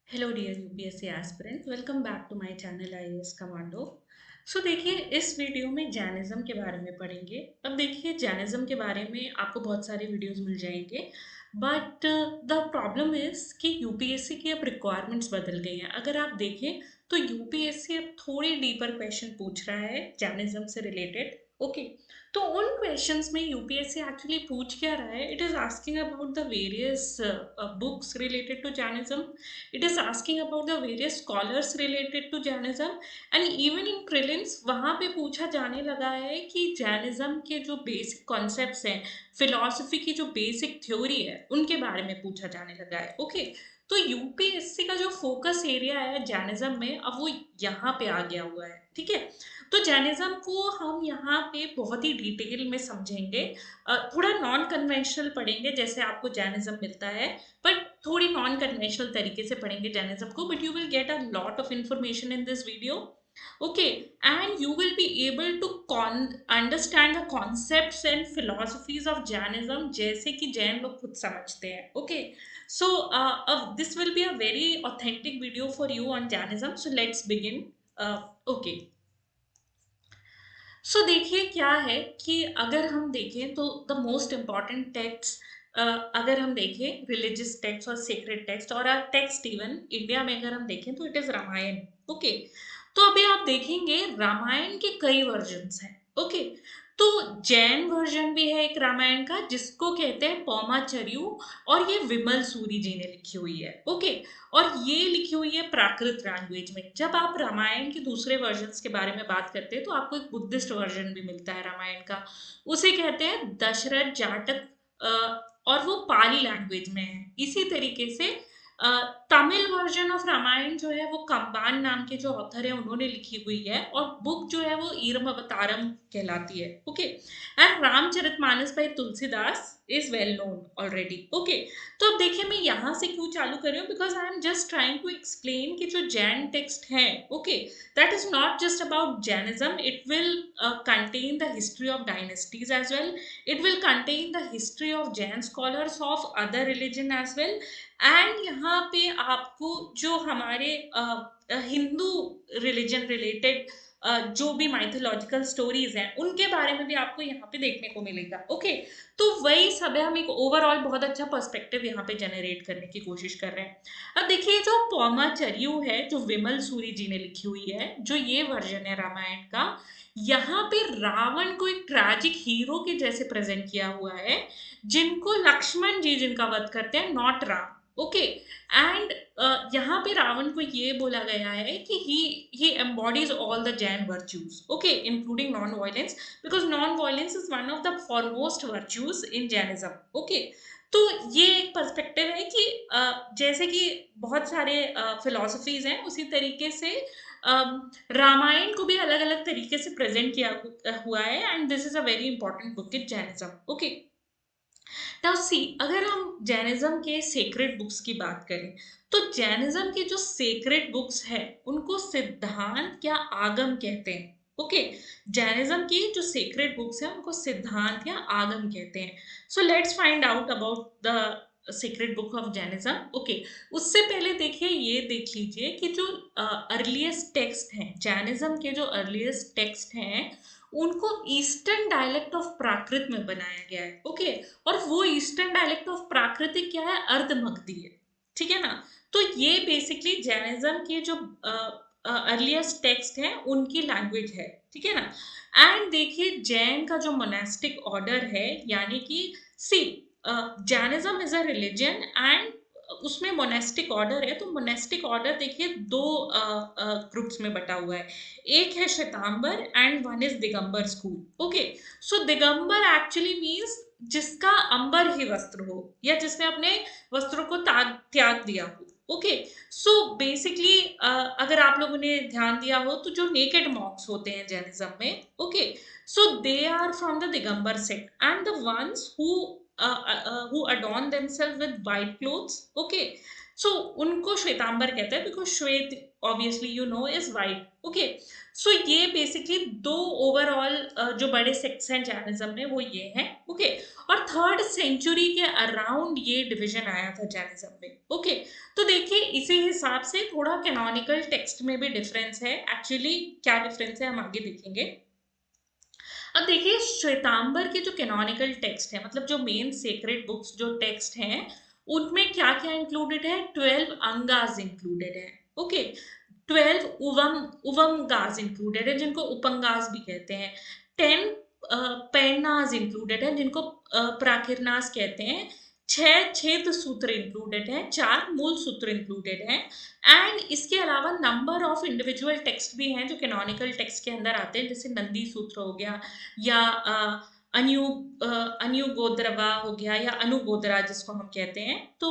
Hello dear UPSC aspirant, welcome back to my channel IAS Commando. So देखिए, इस video में Jainism के बारे में पढ़ेंगे। अब देखिए, जैनिज्म के बारे में आपको बहुत सारे वीडियोस मिल जाएंगे, बट द प्रॉब्लम इज कि यूपीएससी की अब रिक्वायरमेंट्स बदल गई हैं। अगर आप देखें तो यूपीएससी अब थोड़ी डीपर क्वेश्चन पूछ रहा है जैनिज्म से रिलेटेड। ओके, तो उन क्वेश्चंस में यूपीएससी एक्चुअली पूछ क्या रहा है? It is asking about the various books related to Jainism. It is asking about the various scholars related to Jainism, and even in prelims वहाँ पे पूछा जाने लगा है कि जैनिज्म के जो बेसिक कॉन्सेप्ट्स हैं, फिलॉसफी की जो बेसिक थ्योरी है, उनके बारे में पूछा जाने लगा है। ओके, तो यूपीएससी का जो फोकस एरिया है जैनिज्म में, अब वो यहाँ पे आ गया हुआ है। ठीक है, तो जैनिज्म को हम यहाँ पे बहुत ही डिटेल में समझेंगे। थोड़ा नॉन कन्वेंशनल पढ़ेंगे जैसे आपको जैनिज्म मिलता है, बट थोड़ी नॉन कन्वेंशनल तरीके से पढ़ेंगे जैनिज्म को, but you will get a lot of information in this video. Okay, and you will be able to understand the concepts and philosophies of Jainism जैसे कि जैन लोग खुद समझते हैं. Okay, so this will be a very authentic video for you on Jainism. So let's begin. Okay, so देखिए क्या है कि अगर हम देखें तो द मोस्ट इम्पॉर्टेंट टेक्स्ट, अगर हम देखें रिलीजियस टेक्स्ट और सेक्रेट टेक्स्ट और टेक्स्ट इवन इंडिया में अगर हम देखें तो इट इज रामायण. ओके, तो अभी आप देखेंगे रामायण के कई वर्जन्स हैं. ओके, तो जैन वर्जन भी है एक रामायण का जिसको कहते हैं पौमाचर्यु, और ये विमल सूरी जी ने लिखी हुई है. ओके, और ये लिखी हुई है प्राकृत लैंग्वेज में. जब आप रामायण के दूसरे वर्जन्स के बारे में बात करते हैं तो आपको एक बुद्धिस्ट वर्जन भी मिलता है रामायण का. उसे कहते हैं दशरथ जाटक, और वो पाली लैंग्वेज में है. इसी तरीके से तमिल वर्जन ऑफ रामायण जो है वो कंबान नाम के जो ऑथर है उन्होंने लिखी हुई है, और बुक जो है वो ईरम अवतारम कहलाती है. Okay, and Ramcharitmanas by Tulsidas is well known already. Okay, तो अब देखिए मैं यहाँ से क्यों चालू कर रही हूँ, because I am just trying to explain कि जो जैन टेक्स्ट है, okay, that is not just about Jainism. It will contain the history of dynasties as well. It will contain the history of Jain scholars of other religion as well. And यहाँ पे आपको जो हमारे Hindu religion related जो भी mythological stories हैं उनके बारे में भी आपको यहाँ पे देखने को मिलेगा. ओके, तो वही सब है, हम एक ओवरऑल बहुत अच्छा पर्सपेक्टिव यहाँ पे जनरेट करने की कोशिश कर रहे हैं. अब देखिए, जो पौमाचर्यु है जो विमल सूरी जी ने लिखी हुई है, जो ये वर्जन है रामायण का, यहाँ पे रावण को एक ट्रैजिक हीरो के जैसे प्रेजेंट किया हुआ है, जिनको लक्ष्मण जी जिनका वध करते हैं, नॉट राम. ओके, एंड यहाँ पे रावण को ये बोला गया है कि ही embodies all the Jain virtues, okay, including non-violence, because non-violence is one of the foremost virtues in Jainism. Okay, तो ये एक पर्सपेक्टिव है कि जैसे कि बहुत सारे फिलोसफीज हैं, उसी तरीके से रामायण को भी अलग अलग तरीके से प्रेजेंट किया हुआ है, and this is a very important book in Jainism. Okay, now see, अगर हम जैनिज्म के सेक्रेट बुक्स की बात करें तो जैनिज्म के जो सेक्रेट बुक्स हैं उनको सिद्धांत या आगम कहते हैं. ओके, जैनिज्म की जो सेक्रेट बुक्स हैं उनको सिद्धांत या आगम कहते हैं. So let's find out about the secret book of Jainism. Okay, उससे पहले देखिए, ये देख लीजिए कि जो अर्लीस्ट टेक्स्ट हैं जैनिज्म के, जो अर्लीस्ट टेक्स्ट हैं उनको ईस्टर्न डायलेक्ट ऑफ प्राकृत में बनाया गया है. ओके, और वो ईस्टर्न डायलेक्ट ऑफ प्राकृतिक क्या है? अर्धमगधी है. ठीक है ना? तो ये बेसिकली जैनिज्म के जो अर्लीस्ट टेक्स्ट हैं उनकी लैंग्वेज है. ठीक है ना? एंड देखिए, जैन का जो मोनास्टिक ऑर्डर है, यानी कि see, Jainism is a religion and उसमें मोनास्टिक ऑर्डर है. तो मोनास्टिक ऑर्डर देखिए दो ग्रुप्स में बटा हुआ है. एक है Shwetambar and one is Digambar school. Okay, so Digambar actually means जिसका अंबर ही वस्त्र हो, या जिसने अपने वस्त्रों को त्याग दिया हो. ओके, सो बेसिकली अगर आप लोगों ने ध्यान दिया हो तो जो नेकेड मॉक्स होते हैं जैनिज्म में, okay, so they are from the Digambar sect, and the ones who adorn themselves with white clothes. Okay, so उनको श्वेतांबर कहते हैं, बिकॉज श्वेत obviously you know is white. Okay, so ये बेसिकली दो ओवरऑल जो बड़े सेक्ट्स हैं जैनिज्म में वो ये हैं. ओके, और थर्ड सेंचुरी के अराउंड ये डिवीजन आया था जैनिज्म में. ओके, तो देखिए इसी हिसाब से थोड़ा कैनोनिकल टेक्स्ट में भी डिफरेंस है। एक्चुअली क्या डिफरेंस है हम आगे देखेंगे। अब देखिए श्वेतांबर के जो कैनोनिकल टेक्स्ट है, मतलब जो मेन सेक्रेड बुक्स जो टेक्स्ट हैं, उनमें क्या क्या इंक्लूडेड है? 12 अंगास इंक्लूडेड है। ओके, 12 उवम गाज इंक्लूडेड है, जिनको उपंगास भी कहते हैं। 10 पैनाज इंक्लूडेड है, जिनको प्राकिरनास कहते हैं। 6 छेद सूत्र इंक्लूडेड है, 4 मूल सूत्र इंक्लूडेड हैं। एंड इसके अलावा नंबर ऑफ इंडिविजुअल टेक्स्ट भी हैं जो कैनोनिकल टेक्स्ट के अंदर आते हैं, जैसे नंदी सूत्र हो गया, या अन्यु अन्युगोद्रवा हो गया, या अनुगोदरा जिसको हम कहते हैं। तो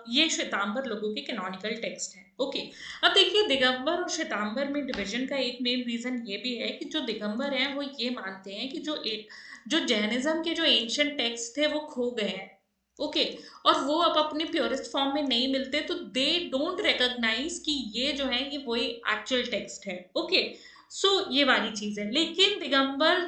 ये श्वेतांबर लोगों के कैनोनिकल टेक्स्ट हैं। ओके, अब देखिए दिगंबर और श्वेतांबर में डिवीजन का एक मेन रीजन ये भी है कि जो दिगंबर हैं वो ये मानते हैं कि जो जैनिज्म के जो एंशिएंट टेक्स्ट थे वो खो गए हैं। ओके, और वो अब अपने प्योरेस्ट फॉर्म में नहीं मिलते, तो दे डोंट रिकॉग्नाइज कि ये जो है ये वही एक्चुअल टेक्स्ट है। ओके, सो ये वाली चीज है। लेकिन दिगंबर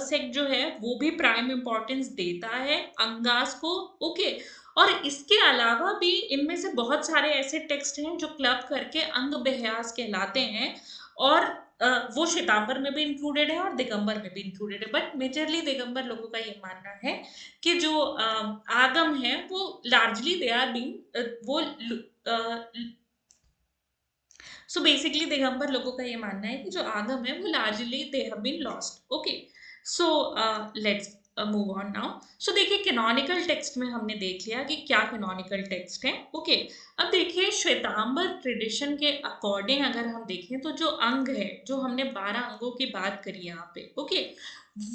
सेक्ट जो है वो भी प्राइम इंपॉर्टेंस देता है अंगास को। ओके, और इसके अलावा भी इनमें से बहुत सारे ऐसे टेक्स्ट हैं जो क्लब करके अंग बेहयास कहलाते हैं, और वो श्वेतांबर में भी इंक्लूडेड है और दिगंबर में भी इंक्लूडेड है। बट मेजरली दिगंबर लोगों का ये मानना है कि जो आगम है वो लार्जली दे आर बीइंग वो सो बेसिकली दिगंबर लोगों का ये मानना है कि जो आगम है वो largely they have been lost. Okay, so let's move on now. So देखिए कैनोनिकल टेक्स्ट में हमने देख लिया कि क्या कैनोनिकल टेक्स्ट है। ओके, अब देखिए श्वेतांबर ट्रेडिशन के अकॉर्डिंग अगर हम देखें तो जो अंग है, जो हमने 12 अंगों की बात करी यहाँ पे, ओके,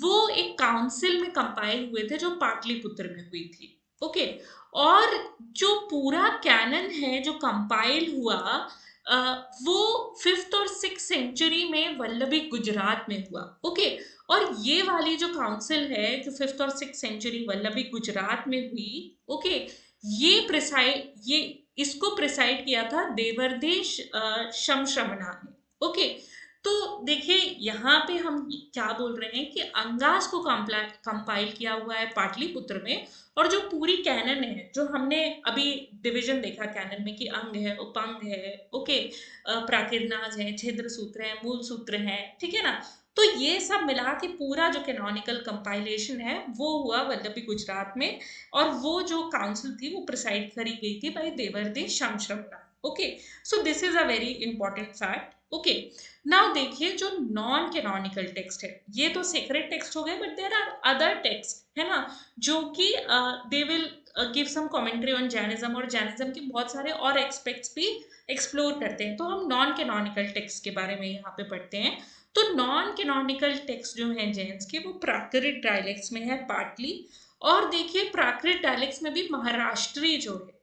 वो एक काउंसिल में कंपाइल हुए थे जो पाटलिपुत्र में हुई थी। ओके, और जो पूरा कैनन है जो कंपाइल हुआ अ, वो 5th और 6th सेंचुरी में वल्लभी गुजरात में हुआ। ओके, और ये वाली जो काउंसिल है जो 5th और 6th सेंचुरी वल्लभी गुजरात में हुई, ओके, ये इसको प्रिसाइड किया था देवर्देश शमश्रमणा ने। ओके, तो देखिए यहाँ पे हम क्या बोल रहे हैं कि अंगास को कंपाइल किया हुआ है पाटलिपुत्र में, और जो पूरी कैनन है जो हमने अभी डिवीजन देखा कैनन में कि अंग है, उपंग है, ओके, प्राकिरनाज है, छिद्र सूत्र है, मूल सूत्र है, ठीक है ना। तो ये सब मिला के पूरा जो कैनोनिकल कंपाइलेशन है वो हुआ वल्लभी गुजरात में, और वो जो काउंसिल थी वो प्रिसाइड करी गई थी by Devarddhi Kshamashramana. Okay, so this is a very important fact. Okay, now देखिए जो नॉन कैनोनिकल टेक्स्ट है, ये तो सेक्रेट टेक्स्ट हो गए, but there are other text है ना, जो कि they will give some commentary on Jainism, और जैनिज्म के बहुत सारे और एस्पेक्ट्स भी एक्सप्लोर करते हैं। तो हम नॉन कैनोनिकल टेक्स्ट के बारे में यहाँ पे पढ़ते हैं। तो नॉन कैनोनिकल टेक्स्ट जो है जैन्स के, वो प्राकृत डायलेक्ट्स में है पार्टली, और देखिए प्राकृत डायलेक्ट्स में भी महाराष्ट्री जो है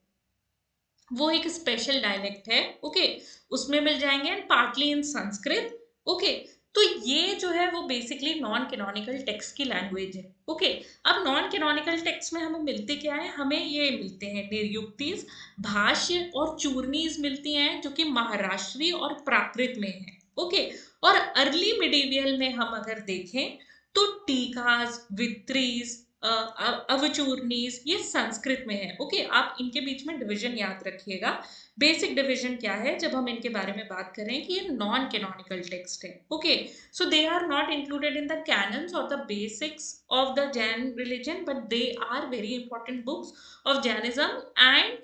वो एक स्पेशल डायलेक्ट है। ओके, उसमें मिल जाएंगे, and partly in Sanskrit. Okay, तो ये जो है वो बेसिकली नॉन कैनोनिकल टेक्स्ट की लैंग्वेज है। ओके, अब नॉन कैनोनिकल टेक्स्ट में हमें मिलते क्या है? हमें ये मिलते हैं निर्युक्तिज, भाष्य और चूर्णीज मिलती हैं जो कि महाराष्ट्री और प्राकृत में है। ओके, और अर्ली मिडिवियल में हम अगर देखें तो टीकाज, वित्रीज, अवचूर्णीज ये संस्कृत में है। ओके, आप इनके बीच में डिवीजन याद रखिएगा। बेसिक डिवीजन क्या है जब हम इनके बारे में बात करें कि ये नॉन कैनोनिकल टेक्स्ट है। Okay, so they are not included in the canons और the basics of the Jain religion, but they are very important books of Jainism. And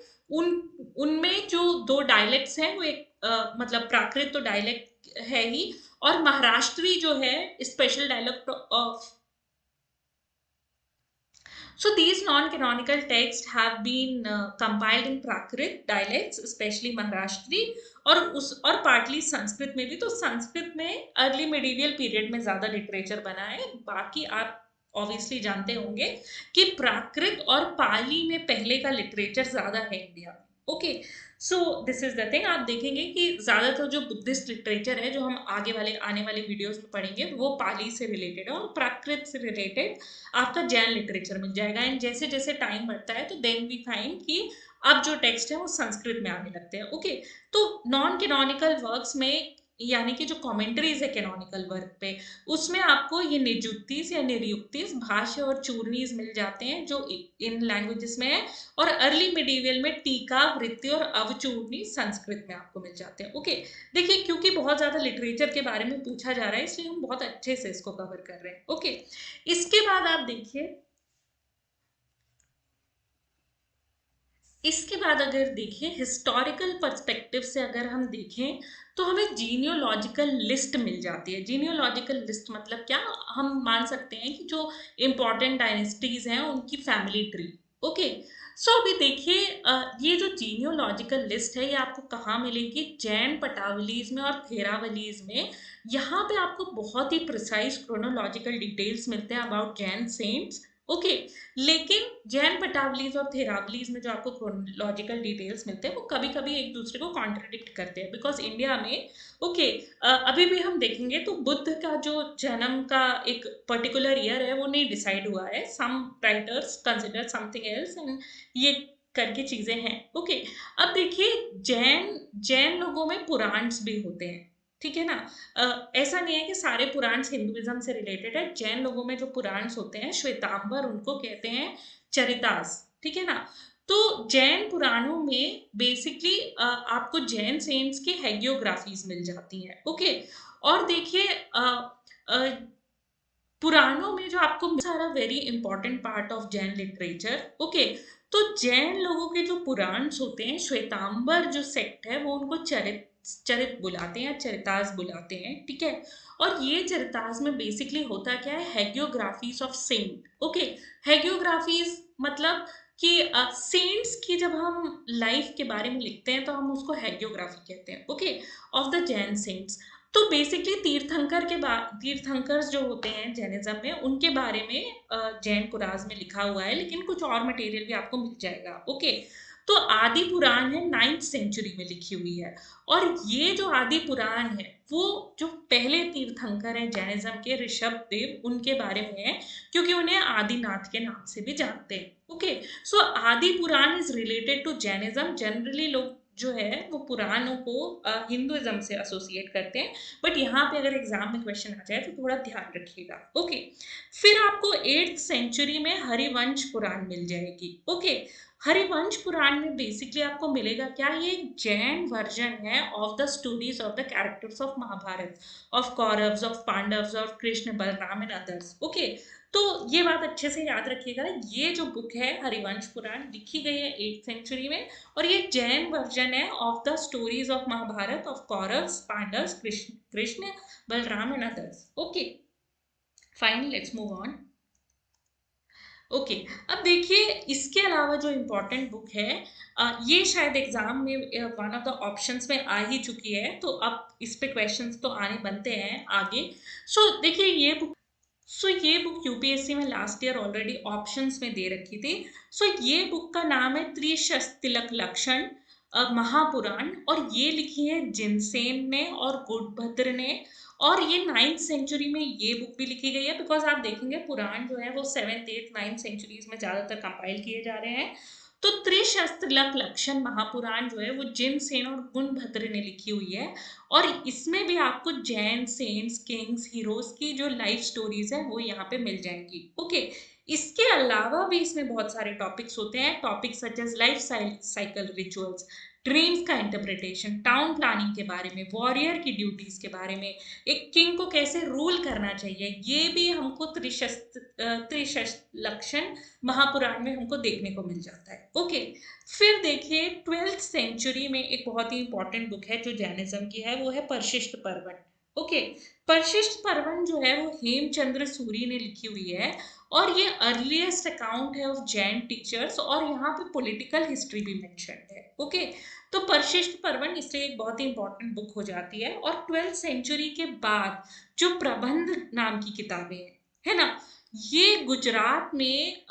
उनमें जो दो डायलेक्ट्स हैं वो एक मतलब प्राकृत तो डायलेक्ट है ही, और महाराष्ट्री जो है special dialect of. So these non-canonical texts have been compiled in Prakrit dialects, especially Maharashtri, और partly संस्कृत में भी। तो संस्कृत में अर्ली मिडिवियल पीरियड में ज्यादा लिटरेचर बना है। बाकी आप ऑब्वियसली जानते होंगे कि प्राकृत और पाली में पहले का लिटरेचर ज्यादा है इंडिया में। Okay, so this is the thing. आप देखेंगे कि ज्यादातर जो बुद्धिस्ट लिटरेचर है जो हम आने वाले वीडियोस में पढ़ेंगे वो पाली से रिलेटेड है, और प्राकृत से रिलेटेड आपका जैन लिटरेचर मिल जाएगा। एंड जैसे जैसे टाइम बढ़ता है तो देन वी फाइंड कि अब जो टेक्स्ट है वो संस्कृत में आने लगते हैं। ओके, तो नॉन कैनोनिकल वर्क्स में यानी कि जो कमेंट्रीज है कैनोनिकल वर्क पे, उसमें आपको ये निजुक्तिस या निरुक्तिस, भाष्य और चूर्णीज मिल जाते हैं जो इन लैंग्वेजेस में है। और अर्ली मिडीवियल में टीका, वृत्ति और अवचूर्णी संस्कृत में आपको मिल जाते हैं। ओके, देखिए क्योंकि बहुत ज्यादा लिटरेचर के बारे में पूछा जा रहा है, इसलिए हम बहुत अच्छे से इसको कवर कर रहे हैं। ओके, इसके बाद आप देखिए, इसके बाद अगर देखें हिस्टोरिकल पर्सपेक्टिव से अगर हम देखें, तो हमें जीनियोलॉजिकल लिस्ट मिल जाती है। जीनियोलॉजिकल लिस्ट मतलब क्या, हम मान सकते हैं कि जो इंपॉर्टेंट डायनेस्टीज हैं उनकी फैमिली ट्री। ओके, सो अभी देखिए ये जो जीनियोलॉजिकल लिस्ट है ये आपको कहाँ मिलेगी, जैन पटावलीज में और थेरावलीज में। यहाँ पे आपको बहुत ही प्रिसाइज क्रोनोलॉजिकल डिटेल्स मिलते हैं अबाउट जैन सेंट्स। ओके, लेकिन जैन पटावलीज और थेरावलीज में जो आपको क्रोनोलॉजिकल डिटेल्स मिलते हैं वो कभी कभी एक दूसरे को कॉन्ट्रडिक्ट करते हैं, बिकॉज इंडिया में ओके अभी भी हम देखेंगे तो बुद्ध का जो जन्म का एक पर्टिकुलर ईयर है वो नहीं डिसाइड हुआ है। Some writers consider something else and ये करके चीजें हैं। ओके, अब देखिए जैन जैन लोगों में पुराण्स भी होते हैं, ठीक है ना। ऐसा नहीं है कि सारे पुराण्स हिंदुइज्म से रिलेटेड है। जैन लोगों में जो पुराण्स होते हैं, श्वेतांबर उनको कहते हैं, चरितास, ठीक है ना। तो जैन पुराणों में बेसिकली आपको जैन सेंट्स की हैगियोग्राफीज मिल जाती हैं। ओके, और देखिए पुराणों में जो आपको सारा very important part of Jain literature. Okay, तो जैन लोगों के जो पुराण्स होते हैं, श्वेतांबर जो सेक्ट है वो उनको चरित चरित बुलाते हैं, चरितास बुलाते हैं, ठीक है। और ये चरितास में बेसिकली होता क्या है, हैगियोग्राफीज ऑफ सेंट। ओके, हैगियोग्राफीज मतलब कि सेंट्स की जब हम लाइफ के बारे में लिखते हैं तो हम उसको हैगियोग्राफी कहते हैं। Okay, of the Jain saints. तो बेसिकली तीर्थंकर के बाद, तीर्थंकर्स जो होते हैं जैनिज्म में, उनके बारे में जैन पुराण में लिखा हुआ है, लेकिन कुछ और मटेरियल भी आपको मिल जाएगा। ओके, तो आदि पुराण है 9th सेंचुरी में लिखी हुई है। और ये जो आदि पुराण है वो जो पहले तीर्थंकर हैं जैनिज्म के, ऋषभ देव, उनके बारे में है, क्योंकि उन्हें आदिनाथ के नाम से भी जानते हैं। Okay, so Adi Purana is related to Jainism. Generally लोग जो है वो पुराणों को हिंदुइज्म से एसोसिएट करते हैं, बट यहाँ पे अगर एग्जाम में क्वेश्चन आ जाए तो थोड़ा ध्यान रखिएगा। ओके, फिर आपको 8th सेंचुरी में हरिवंश पुराण मिल जाएगी। ओके, हरिवंश पुराण में बेसिकली आपको मिलेगा क्या, ये एक जैन वर्जन है of the stories of the characters of Mahabharata, of Kauravas, of Pandavas, of Krishna, Balram and others. Okay, तो ये बात अच्छे से याद रखिएगा, ये जो बुक है हरिवंश पुराण लिखी गई है 8th सेंचुरी में, और ये जैन वर्जन है of the stories of Mahabharata, of Kauravas, Pandavas, Krishna Krishna Balram and others. Okay, fine, let's move on. Okay, अब देखिए इसके अलावा जो इम्पोर्टेंट बुक है, ये शायद एग्जाम में वन ऑफ द ऑप्शंस में आ ही चुकी है, तो अब इस पे क्वेश्चंस तो आने बनते हैं आगे। सो देखिए ये बुक यूपीएससी में लास्ट ईयर ऑलरेडी ऑप्शंस में दे रखी थी। सो ये बुक का नाम है त्रिशस्तिलक लक्षण महापुराण, और ये लिखी है जिनसेन ने और गुणभद्र ने। और ये 9th सेंचुरी में ये बुक भी लिखी गई है, बिकॉज आप देखेंगे पुराण जो है वो 7th 8th 9th सेंचुरीज में ज्यादातर कंपाइल किए जा रहे हैं। तो त्रिशस्त्रलक लक्षण महापुराण जो है वो जिनसेन और गुणभद्र ने लिखी हुई है, और इसमें भी आपको जैन सेंट्स, किंग्स, हीरोज की जो लाइफ स्टोरीज है वो यहाँ पे मिल जाएंगी। ओके, इसके अलावा भी इसमें बहुत सारे टॉपिक्स होते हैं, topics such as life cycle rituals, dreams का इंटरप्रिटेशन, टाउन प्लानिंग के बारे में, वॉरियर की ड्यूटीज के बारे में, एक किंग को कैसे रूल करना चाहिए, ये भी हमको त्रिशस्त्र लक्षण महापुराण में हमको देखने को मिल जाता है। ओके, फिर देखिए 12th सेंचुरी में एक बहुत ही इंपॉर्टेंट बुक है जो जैनिज्म की है, वो है परशिष्ट पर्वन। ओके, परशिष्ट पर्वन जो है वो हेमचंद्र सूरी ने लिखी हुई है, और ये अर्लीस्ट अकाउंट है ऑफ जैन टीचर्स, और यहाँ पे पॉलिटिकल हिस्ट्री भी मेंशन्ड है। ओके, तो परशिष्ट पर्वन इसलिए एक बहुत ही इंपॉर्टेंट बुक हो जाती है। और 12th सेंचुरी के बाद जो प्रबंध नाम की किताबें हैं, है ना, ये गुजरात में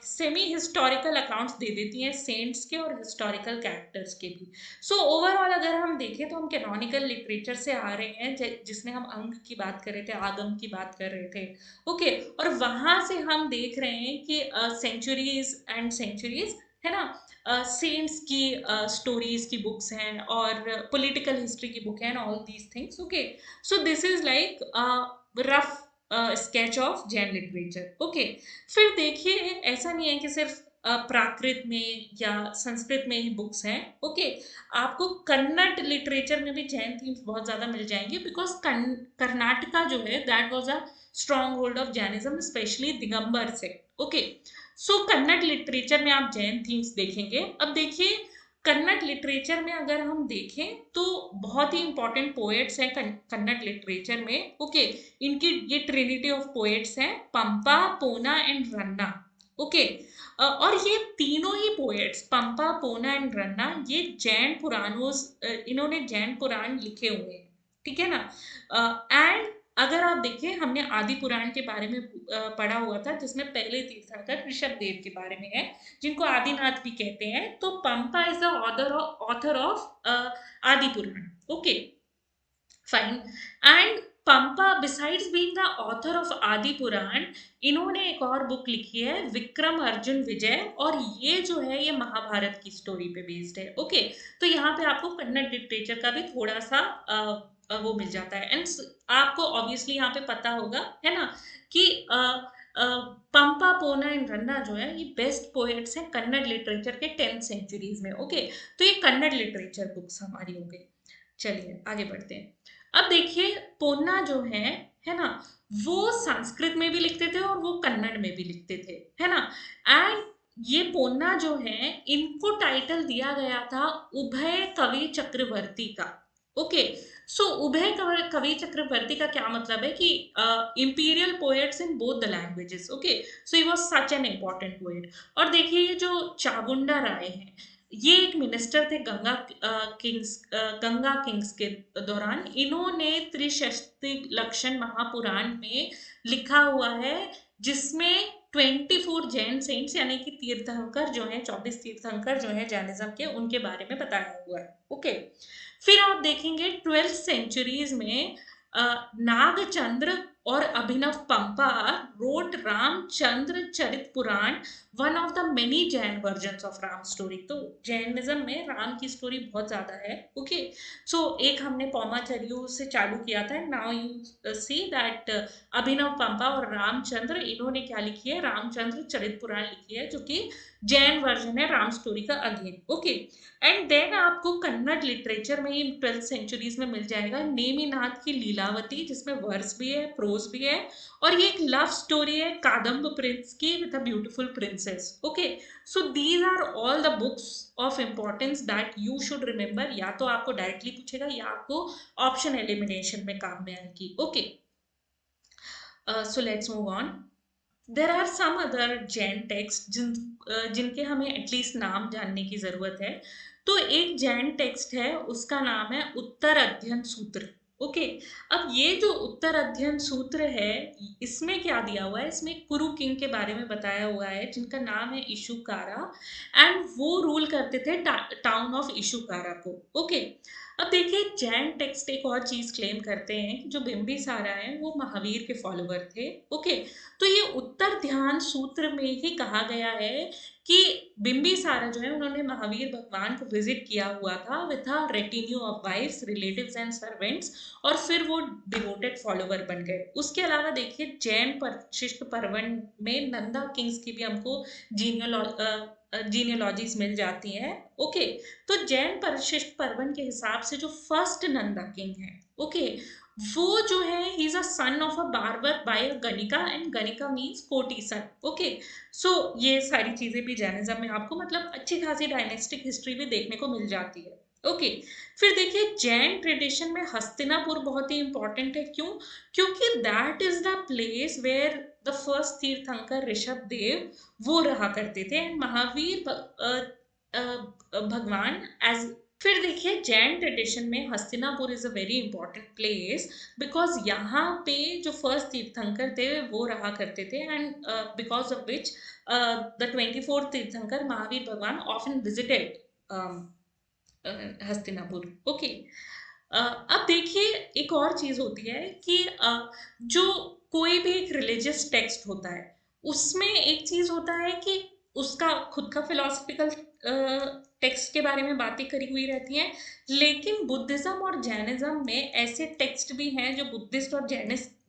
सेमी हिस्टोरिकल अकाउंट्स दे देती हैं सेंट्स के और हिस्टोरिकल कैरेक्टर्स के भी। सो ओवरऑल अगर हम देखें तो हम कैनोनिकल लिटरेचर से आ रहे हैं, जिसमें हम अंग की बात कर रहे थे, आगम की बात कर रहे थे। ओके, और वहां से हम देख रहे हैं कि सेंचुरीज एंड सेंचुरीज, है ना? सेंट्स की स्टोरीज की बुक्स हैं और पॉलिटिकल हिस्ट्री की बुक है and all these things. Okay, so this is like rough sketch of Jain literature. Okay, फिर देखिए ऐसा नहीं है कि सिर्फ प्राकृत में या संस्कृत में ही बुक्स हैं। ओके, आपको कन्नड़ लिटरेचर में भी जैन थीम्स बहुत ज्यादा मिल जाएंगे, बिकॉज कर्नाटका जो है that was a strong hold of Jainism, specially Digambar sect. Okay, so Kannada literature में आप जैन थीम्स देखेंगे। अब देखिए कन्नड़ लिटरेचर में अगर हम देखें तो बहुत ही इंपॉर्टेंट पोएट्स हैं कन्नड़ लिटरेचर में। ओके, इनकी ये ट्रिनिटी ऑफ पोएट्स हैं, पंपा, पोना एंड रन्ना। ओके, और ये तीनों ही पोएट्स पंपा, पोना एंड रन्ना ये जैन पुराणों, इन्होंने जैन पुराण लिखे हुए हैं, ठीक है ना? एंड अगर आप देखें, हमने आदि पुराण के बारे में पढ़ा हुआ था, जिसमें पहले तीर्थंकर ऋषभ देव के बारे में है, जिनको आदिनाथ भी कहते हैं। तो Pampa is the author of Adi Purana. Okay, fine. And Pampa besides being the author of Adi Purana, इन्होंने एक और बुक लिखी है, विक्रम अर्जुन विजय, और ये जो है ये महाभारत की स्टोरी पे बेस्ड है। ओके, तो यहाँ पे आपको कन्नड़ लिटरेचर का भी थोड़ा सा वो मिल जाता है। एंड आपको ऑब्वियसली यहाँ पे पता होगा, है ना, कि पंपा, पोना एंड रन्ना जो है ये बेस्ट पोएट्स हैं कन्नड़ लिटरेचर के 10th सेंचुरीज में। ओके, तो ये कन्नड़ लिटरेचर बुक्स हमारी हो गई। चलिए आगे बढ़ते हैं। अब देखिए पोन्ना जो है ना, वो संस्कृत में भी लिखते थे और वो कन्नड़ में भी लिखते थे, है ना? एंड ये पोन्ना जो है, इनको टाइटल दिया गया था उभय कवि चक्रवर्ती का। ओके, सो उभय कवि चक्रवर्ती का क्या मतलब है कि imperial poets in both the languages. Okay, so he was such an important poet. और देखिए ये जो चामुंडा राय हैं, ये एक मिनिस्टर थे गंगा किंग्स के दौरान। इन्होंने त्रिशक्ति लक्षण महापुराण में लिखा हुआ है, जिसमें 24 जैन सेंट्स यानी कि तीर्थंकर जो हैं, 24 तीर्थंकर जो हैं जैनिज्म के, उनके बारे में बताया हुआ है। ओके, फिर आप देखेंगे 12th सेंचुरीज में नागचंद्र और Abhinava Pampa wrote Ramachandra Charita Purana, one of the many Jain versions of Ram story. तो जैनिज्म में राम की स्टोरी बहुत ज्यादा है। ओके, सो एक हमने पौमाचर्यु से चालू किया था, नाउ यू सी दैट अभिनव पंपा और रामचंद्र, इन्होंने क्या लिखी है, रामचंद्र चरित पुराण लिखी है, जो कि जैन वर्जन है राम स्टोरी का अगेन। ओके, एंड देन आपको कन्नड़ लिटरेचर में ही 12th सेंचुरीज में मिल जाएगा नेमिनाथ की लीलावती, जिसमें वर्स भी है, प्रोज भी है, और ये एक लव स्टोरी है कादम्ब प्रिंस की with a beautiful princess. Okay, so these are all the books of importance that you should remember. या तो आपको डायरेक्टली पूछेगा या आपको ऑप्शन एलिमिनेशन में काम में आएगी। Okay, so let's move on. There are some other Jain text जिनके हमें एटलीस्ट नाम जानने की जरूरत है। तो एक जैन टेक्स्ट है, उसका नाम है उत्तर अध्ययन सूत्र। ओके, अब ये जो उत्तर अध्ययन सूत्र है, इसमें क्या दिया हुआ है, इसमें कुरु किंग के बारे में बताया हुआ है, जिनका नाम है इशुकारा, एंड वो रूल करते थे टाउन ऑफ इशुकारा को। ओके, अब देखिए जैन टेक्स्ट एक और चीज क्लेम करते हैं कि जो बिंबिसारा है वो महावीर के फॉलोवर थे। ओके, तो ये उत्तर ध्यान सूत्र में ही कहा गया है कि बिंबिसारा जो है, उन्होंने महावीर भगवान को विजिट किया हुआ था with a retinue of wives, relatives and servants, और फिर वो डिवोटेड फॉलोवर बन गए। उसके अलावा देखिए जैन शिष्ट पर्वन में नंदा किंग्स की भी हमको जीनियोलॉजीज मिल जाती हैं। ओके, तो जैन परिशिष्ट पर्वन के हिसाब से जो फर्स्ट नंदा किंग है, ओके, वो जो है he is a son of a barber by ganika, and ganika means courtesan. Okay, so ये सारी चीजें भी जैनिज्म में आपको मतलब अच्छी खासी डायनेस्टिक हिस्ट्री भी देखने को मिल जाती है। ओके, फिर देखिए जैन ट्रेडिशन में हस्तिनापुर बहुत ही इंपॉर्टेंट है। क्यों? क्योंकि that is the place where the first Tirthankar Rishabh देव वो रहा करते थे, एंड महावीर भगवान एज। फिर देखिए जैन ट्रेडिशन में Hastinapur is a very important place, because यहाँ पे जो फर्स्ट तीर्थंकर थे वो रहा करते थे, and because of which the 24th तीर्थंकर महावीर भगवान ऑफन विजिटेड हस्तिनापुर। ओके, अब देखिए एक और चीज होती है कि जो कोई भी एक रिलीजियस टेक्स्ट होता है, उसमें एक चीज होता है कि उसका खुद का फिलोसफिकल टेक्स्ट के बारे में बातें करी हुई रहती हैं, लेकिन बुद्धिज्म और जैनिज्म में ऐसे टेक्स्ट भी हैं जो बुद्धिस्ट और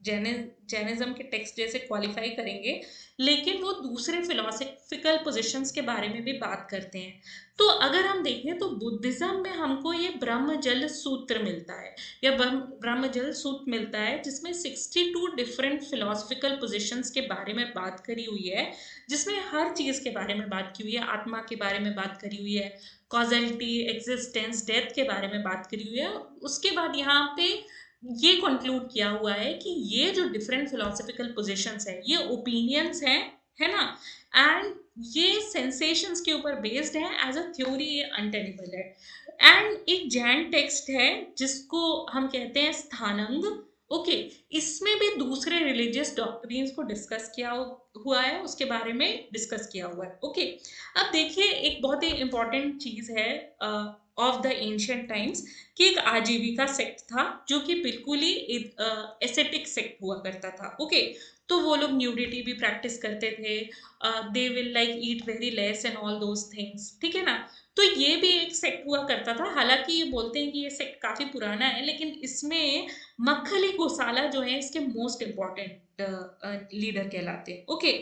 जैनिज्म के टेक्स्ट जैसे क्वालिफाई करेंगे, लेकिन वो दूसरे फिलोसफिकल पोजीशंस के बारे में भी बात करते हैं। तो अगर हम देखें तो बुद्धिज्म में हमको ये ब्रह्मजल सूत्र मिलता है, या ब्रह्मजल सूत्र मिलता है, जिसमें 62 डिफरेंट फिलोसफिकल पोजीशंस के बारे में बात करी हुई है, जिसमें हर चीज के बारे में बात की हुई है, आत्मा के बारे में बात करी हुई है, कॉजलिटी, एग्जिस्टेंस, डेथ के बारे में बात करी हुई है। उसके बाद यहाँ पे ये कंक्लूड किया हुआ है कि ये जो डिफरेंट फिलोसफिकल पोजीशंस है, ये ओपिनियंस हैं, है ना, एंड ये सेंसेशंस के ऊपर बेस्ड है, एज अ थ्योरी ये अनटेनेबल है। एंड एक जैन टेक्स्ट है जिसको हम कहते हैं स्थानंग। ओके, इसमें भी दूसरे रिलीजियस डॉक्ट्रिन्स को डिस्कस किया हुआ है, उसके बारे में डिस्कस किया हुआ है। ओके, अब देखिए एक बहुत ही इंपॉर्टेंट चीज है ऑफ द एंशियंट टाइम्स, कि एक आजीविका सेक्ट था जो कि बिल्कुल ही एसेटिक सेक्ट हुआ करता था। ओके, तो वो लोग न्यूडिटी भी प्रैक्टिस करते थे, they will like eat very less and all those things, ठीक है ना। तो ये भी एक सेक्ट हुआ करता था, हालांकि ये बोलते हैं कि ये सेक्ट काफी पुराना है, लेकिन इसमें मक्खली गोसाला जो है इसके मोस्ट इम्पॉर्टेंट लीडर कहलाते हैं। ओके,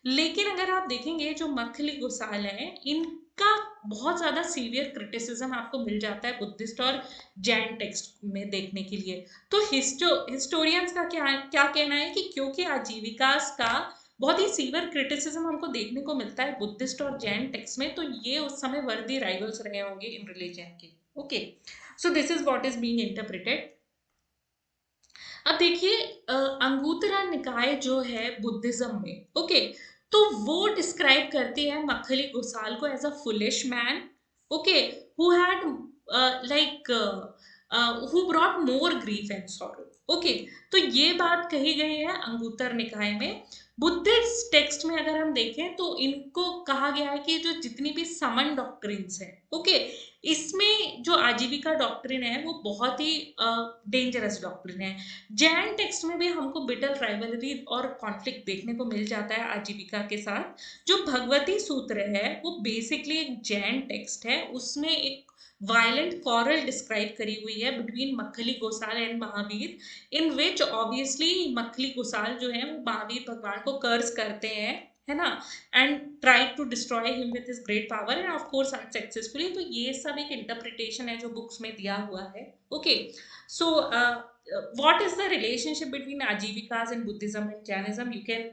लेकिन अगर आप देखेंगे जो मक्खली गोसाला है, इनका बहुत ज्यादा सीवियर क्रिटिसिज्म आपको मिल जाता है बुद्धिस्ट और जैन टेक्स्ट में देखने के लिए। तो हिस्टोरियंस का क्या क्या कहना है कि क्योंकि आजीविकास का बहुत ही सीवियर क्रिटिसिज्म हमको देखने को मिलता है बुद्धिस्ट और जैन टेक्स्ट में, तो ये उस समय वर्दी राइवल्स रहे होंगे इन रिलीजन के। Okay, so this is what is being interpreted. अब देखिए अंगुत्तरा निकाय जो है बुद्धिज्म में, ओके, तो वो डिस्क्राइब करती है मक्खली घोसाल को as a foolish man, okay, who had like who brought more grief and sorrow. Okay, तो ये बात कही गई है अंगुत्तर निकाय में। बुद्धिस्ट टेक्स्ट में अगर हम देखें तो इनको कहा गया है कि जो जितनी भी समन डॉक्ट्रिन्स हैं, ओके, इसमें जो आजीविका डॉक्ट्रिन है वो बहुत ही डेंजरस डॉक्ट्रिन है। जैन टेक्स्ट में भी हमको बिटर राइवलरी और कॉन्फ्लिक्ट देखने को मिल जाता है आजीविका के साथ। जो भगवती सूत्र है वो बेसिकली एक जैन टेक्स्ट है, उसमें एक वायलेंट कॉरल डिस्क्राइब करी हुई है between Makkhali Gosala and Mahavir, in which obviously Makkhali Gosala जो है वो महावीर भगवान को कर्ज करते हैं, है ना, and try to destroy him with his great power and of course unsuccessfully. तो ये सब एक इंटरप्रिटेशन है जो बुक्स में दिया हुआ है। Okay, so what is the relationship between ajivikas and buddhism and jainism, you can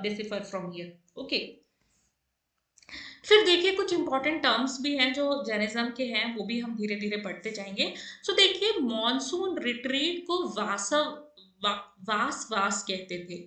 decipher from here. Okay, फिर देखिए कुछ इंपॉर्टेंट टर्म्स भी हैं जो जैनिज्म के हैं, वो भी हम धीरे धीरे पढ़ते जाएंगे। सो देखिए मॉनसून रिट्रीट को वास वास कहते थे।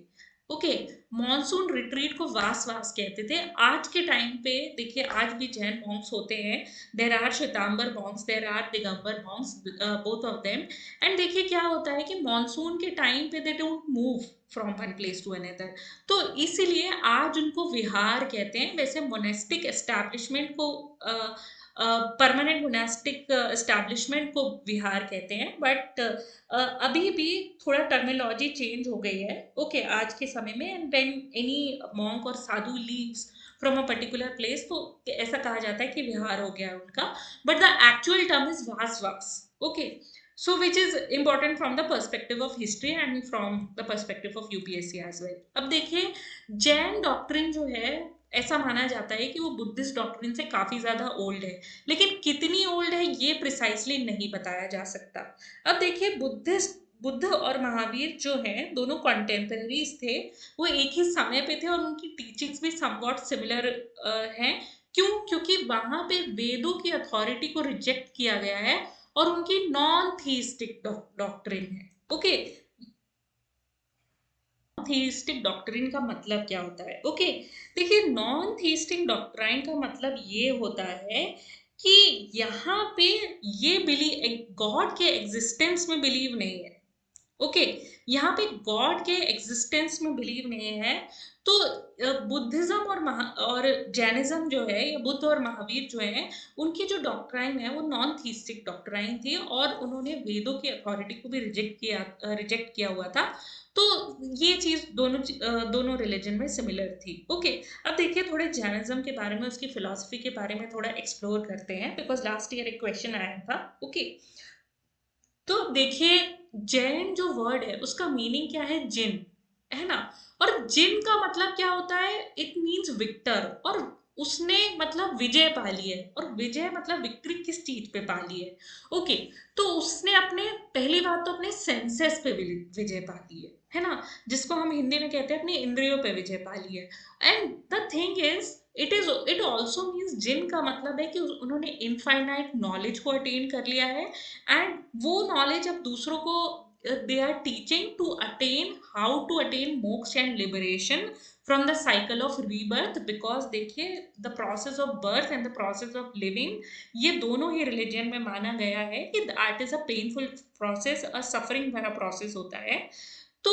ओके, मॉनसून रिट्रीट को वास वास कहते थे। आज के टाइम पे देखिए आज भी जैन मॉन्क्स होते हैं, there are Shwetambar monks, there are Digambar monks, both of them. And देखिए क्या होता है कि मॉनसून के टाइम पे they don't move from one place to another, तो इसीलिए आज उनको विहार कहते हैं। वैसे मोनेस्टिक एस्टैब्लिशमेंट को परमानेंट मोनेस्टिक एस्टैब्लिशमेंट को विहार कहते हैं, बट अभी भी थोड़ा टर्मिनोलॉजी चेंज हो गई है। ओके, आज के समय में एंड व्हेन एनी मॉन्क और sadhu leaves from a particular place, तो ऐसा कहा जाता है कि विहार हो गया है उनका, but the actual term is वास वास। Okay, so which is important from the perspective of history and from the perspective of UPSC as well. अब देखिए जैन डॉक्ट्रिन जो है ऐसा माना जाता है कि वो बुद्धिस्ट डॉक्ट्रिन से काफी ज्यादा ओल्ड है, लेकिन कितनी ओल्ड है ये प्रिसाइसली नहीं बताया जा सकता। अब देखिए बुद्ध और महावीर जो हैं दोनों कॉन्टेम्पररीज थे, वो एक ही समय पे थे और उनकी टीचिंग्स भी समवॉट सिमिलर हैं। क्यों? क्योंकि वहां पे वेदों की अथॉरिटी को रिजेक्ट किया गया है और उनकी नॉन थीस्टिक डॉक्ट्रिन है। ओके, थीस्टिक डॉक्ट्रिन का मतलब क्या होता है? ओके, देखिए नॉन थीस्टिक डॉक्ट्राइन का मतलब ये होता है कि यहाँ पे ये बिलीव गॉड के एग्जिस्टेंस में बिलीव नहीं है। ओके, यहाँ पे गॉड के एग्जिस्टेंस में बिलीव नहीं है। तो बुद्धिज्म और जैनिज्म जो है, या बुद्ध और महावीर जो है, उनकी जो डॉक्ट्राइन है वो नॉन थीस्टिक डॉक्ट्राइन थी, और उन्होंने वेदों की अथॉरिटी को भी रिजेक्ट किया हुआ था। तो ये चीज दोनों रिलीजन में सिमिलर थी। ओके, अब देखिए थोड़े जैनिज्म के बारे में, उसकी फिलॉसफी के बारे में थोड़ा एक्सप्लोर करते हैं, बिकॉज लास्ट ईयर एक क्वेश्चन आया था। ओके, तो देखिए जैन जो वर्ड है उसका मीनिंग क्या है, जिन, है ना। और जिन का मतलब क्या होता है, इट मींस विक्टर, और उसने मतलब विजय पाली है, और विजय मतलब विक्ट्री किस चीज पे पाली है। ओके, तो उसने अपने, पहली बात तो अपने सेंसेस पे विजय पाली है ना, जिसको हम हिंदी में कहते हैं अपनी इंद्रियों पे विजय पाली है। And the thing is, it also means, जिन का मतलब है कि उन्होंने इनफाइनाइट नॉलेज को अटेन कर लिया है, एंड वो नॉलेज अब दूसरों को they are teaching to attain, how to attain moksha and liberation from the cycle of rebirth. Because देखिए the process of birth and the process of living, ये दोनों ही रिलीजन में माना गया है कि that is a painful process, a suffering भरा प्रोसेस होता है। तो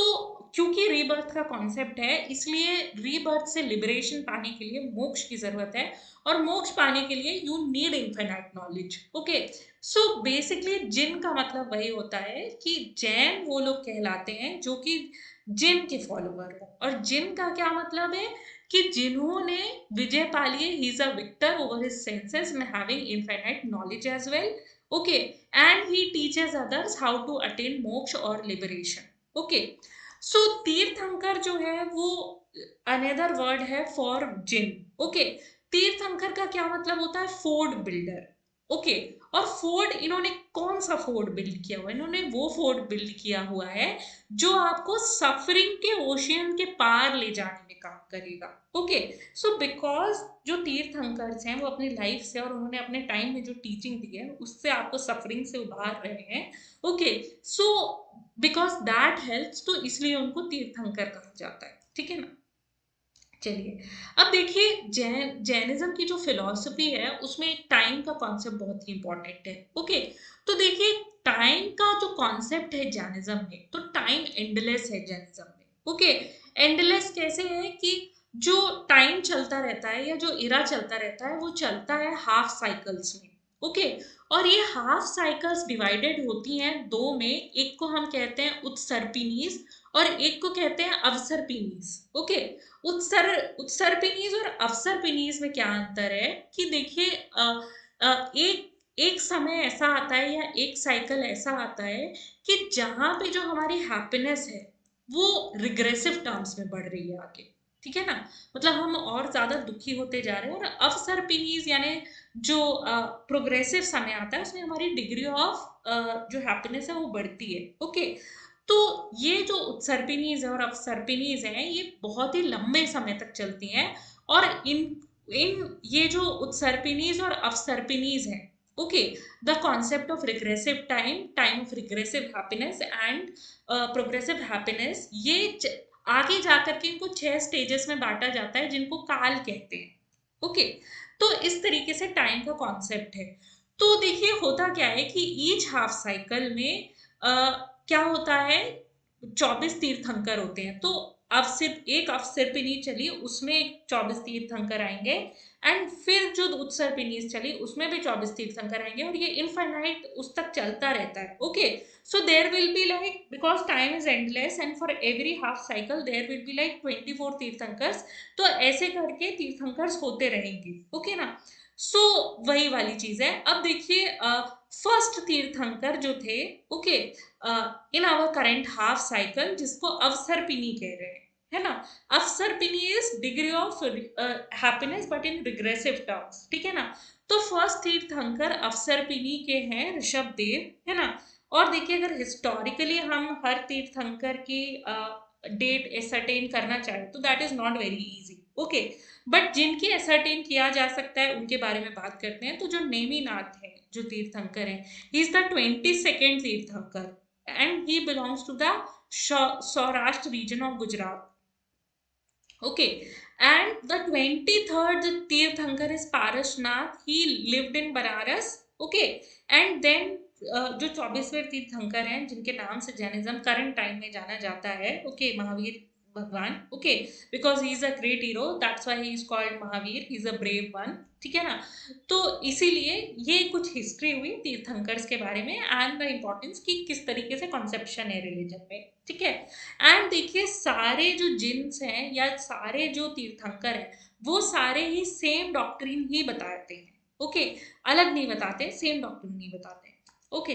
क्योंकि रीबर्थ का कॉन्सेप्ट है, इसलिए रीबर्थ से लिबरेशन पाने के लिए मोक्ष की जरूरत है, और मोक्ष पाने के लिए you need infinite knowledge. Okay, so basically जिन का मतलब वही होता है कि जैन वो लोग कहलाते हैं जो कि जिन के फॉलोवर हो। और जिन का क्या मतलब है कि जिन्होंने विजय पाली है, he is a victor over his senses and having infinite knowledge as well. Okay, and he teaches others how to attain moksha और लिबरेशन। ओके, सो तीर्थंकर जो है वो अनदर वर्ड है फॉर जिन। ओके, तीर्थंकर का क्या मतलब होता है, फोर्ड बिल्डर। ओके, और फोर्ड, इन्होंने कौन सा फोर्ड बिल्ड किया हुआ है, इन्होंने वो फोर्ड बिल्ड किया हुआ है जो आपको सफरिंग के ओशियन के पार ले जाने में काम करेगा। ओके, सो बिकॉज जो तीर्थंकर्स हैं वो अपनी लाइफ से और उन्होंने अपने टाइम में जो टीचिंग दी है उससे आपको सफरिंग से उबार रहे हैं। Okay, so because that helps, तो इसलिए उनको तीर्थंकर कहा जाता है, ठीक है ना। चलिए, अब देखिए जैनिज्म की जो फिलॉसफी है उसमें टाइम का कॉन्सेप्ट बहुत ही इंपॉर्टेंट है। ओके, तो देखिए टाइम का जो कॉन्सेप्ट है जैनिज्म में, तो टाइम एंडलेस है जैनिज्म में। ओके, एंडलेस कैसे है कि जो टाइम चलता रहता है, या जो इरा चलता रहता है, वो चलता है हाफ साइकिल्स में। ओके, और ये हाफ साइकिल्स डिवाइडेड होती हैं दो में, एक को हम कहते हैं उत्सर्पिनीज, और एक को कहते हैं अवसर्पिनीज। ओके, उत्सर्पिनीज और अवसर्पिनीज में क्या अंतर है कि देखिए एक एक समय ऐसा आता है, या एक साइकिल ऐसा आता है कि जहां पे जो हमारी हैप्पीनेस है वो रिग्रेसिव टर्म्स में बढ़ रही है आगे, ठीक है ना, मतलब हम और ज्यादा दुखी होते जा रहे हैं। और अवसर्पिनीज यानी जो प्रोग्रेसिव समय आता है उसमें हमारी डिग्री ऑफ जो हैप्पीनेस है वो बढ़ती है। ओके, तो ये जो उत्सर्पिनीज है और अपसर्पिनीज है ये बहुत ही लंबे समय तक चलती हैं। और इन इन ये जो उत्सर्पिनीज और अपसर्पिनीज है, okay, the concept of regressive time, time of regressive happiness and progressive happiness, आगे जाकर के इनको 6 स्टेजेस में बांटा जाता है जिनको काल कहते हैं। ओके, तो इस तरीके से टाइम का कॉन्सेप्ट है। तो देखिए होता क्या है कि ईच हाफ साइकिल में क्या होता है, 24 तीर्थंकर होते हैं। तो अब सिर्फ एक अवसर्पिणी चली उसमें 24 तीर्थंकर आएंगे, एंड फिर जो उत्सर्पिणी चली उसमें भी 24 तीर्थंकर आएंगे, और ये इनफाइनाइट उस तक चलता रहता है। Okay, so there will be like, because time is endless and for every half cycle there will be like 24 tirthankaras. तो ऐसे करके तीर्थंकर्स होते रहेंगे। ओके ना, सो वही वाली चीज है। अब देखिए फर्स्ट तीर्थंकर जो थे, okay, in our current half cycle, जिसको अवसर्पिणी कह रहे हैं, है ना। Avasarpini is degree of happiness but in regressive terms, ठीक है ना। तो फर्स्ट तीर्थंकर अवसर्पिणी के हैं ऋषभ देव, है ना। और देखिए अगर हिस्टोरिकली हम हर तीर्थंकर की डेट एसरटेन करना चाहें तो that is not very easy. Okay, but जिनकी एसरटेन किया जा सकता है उनके बारे में बात करते हैं। तो जो नेमिनाथ है जो तीर्थंकर है, ही इज द 22nd तीर्थंकर, and he belongs to the Saurashtra region of Gujarat. Okay, and the 23rd Tirthankar is Parashnath. He lived in Banaras. Okay, and then जो 24वें तीर्थंकर हैं जिनके नाम से जैनिज्म करंट टाइम में जाना जाता है, ओके, महावीर भगवान, okay, because he is a great hero, that's why he is called Mahavir, he is a brave one, ठीक है ना। तो इसीलिए ये कुछ हिस्ट्री हुई तीर्थंकर्स के बारे में एंड द इम्पोर्टेंस कि किस तरीके से कॉन्सेप्शन है रिलीजन में, ठीक है। एंड देखिए सारे जो जिन्स हैं या सारे जो तीर्थंकर हैं वो सारे ही सेम डॉक्ट्रिन ही बताते हैं, ओके, अलग नहीं बताते, सेम डॉक्ट्रिन नहीं बताते, ओके।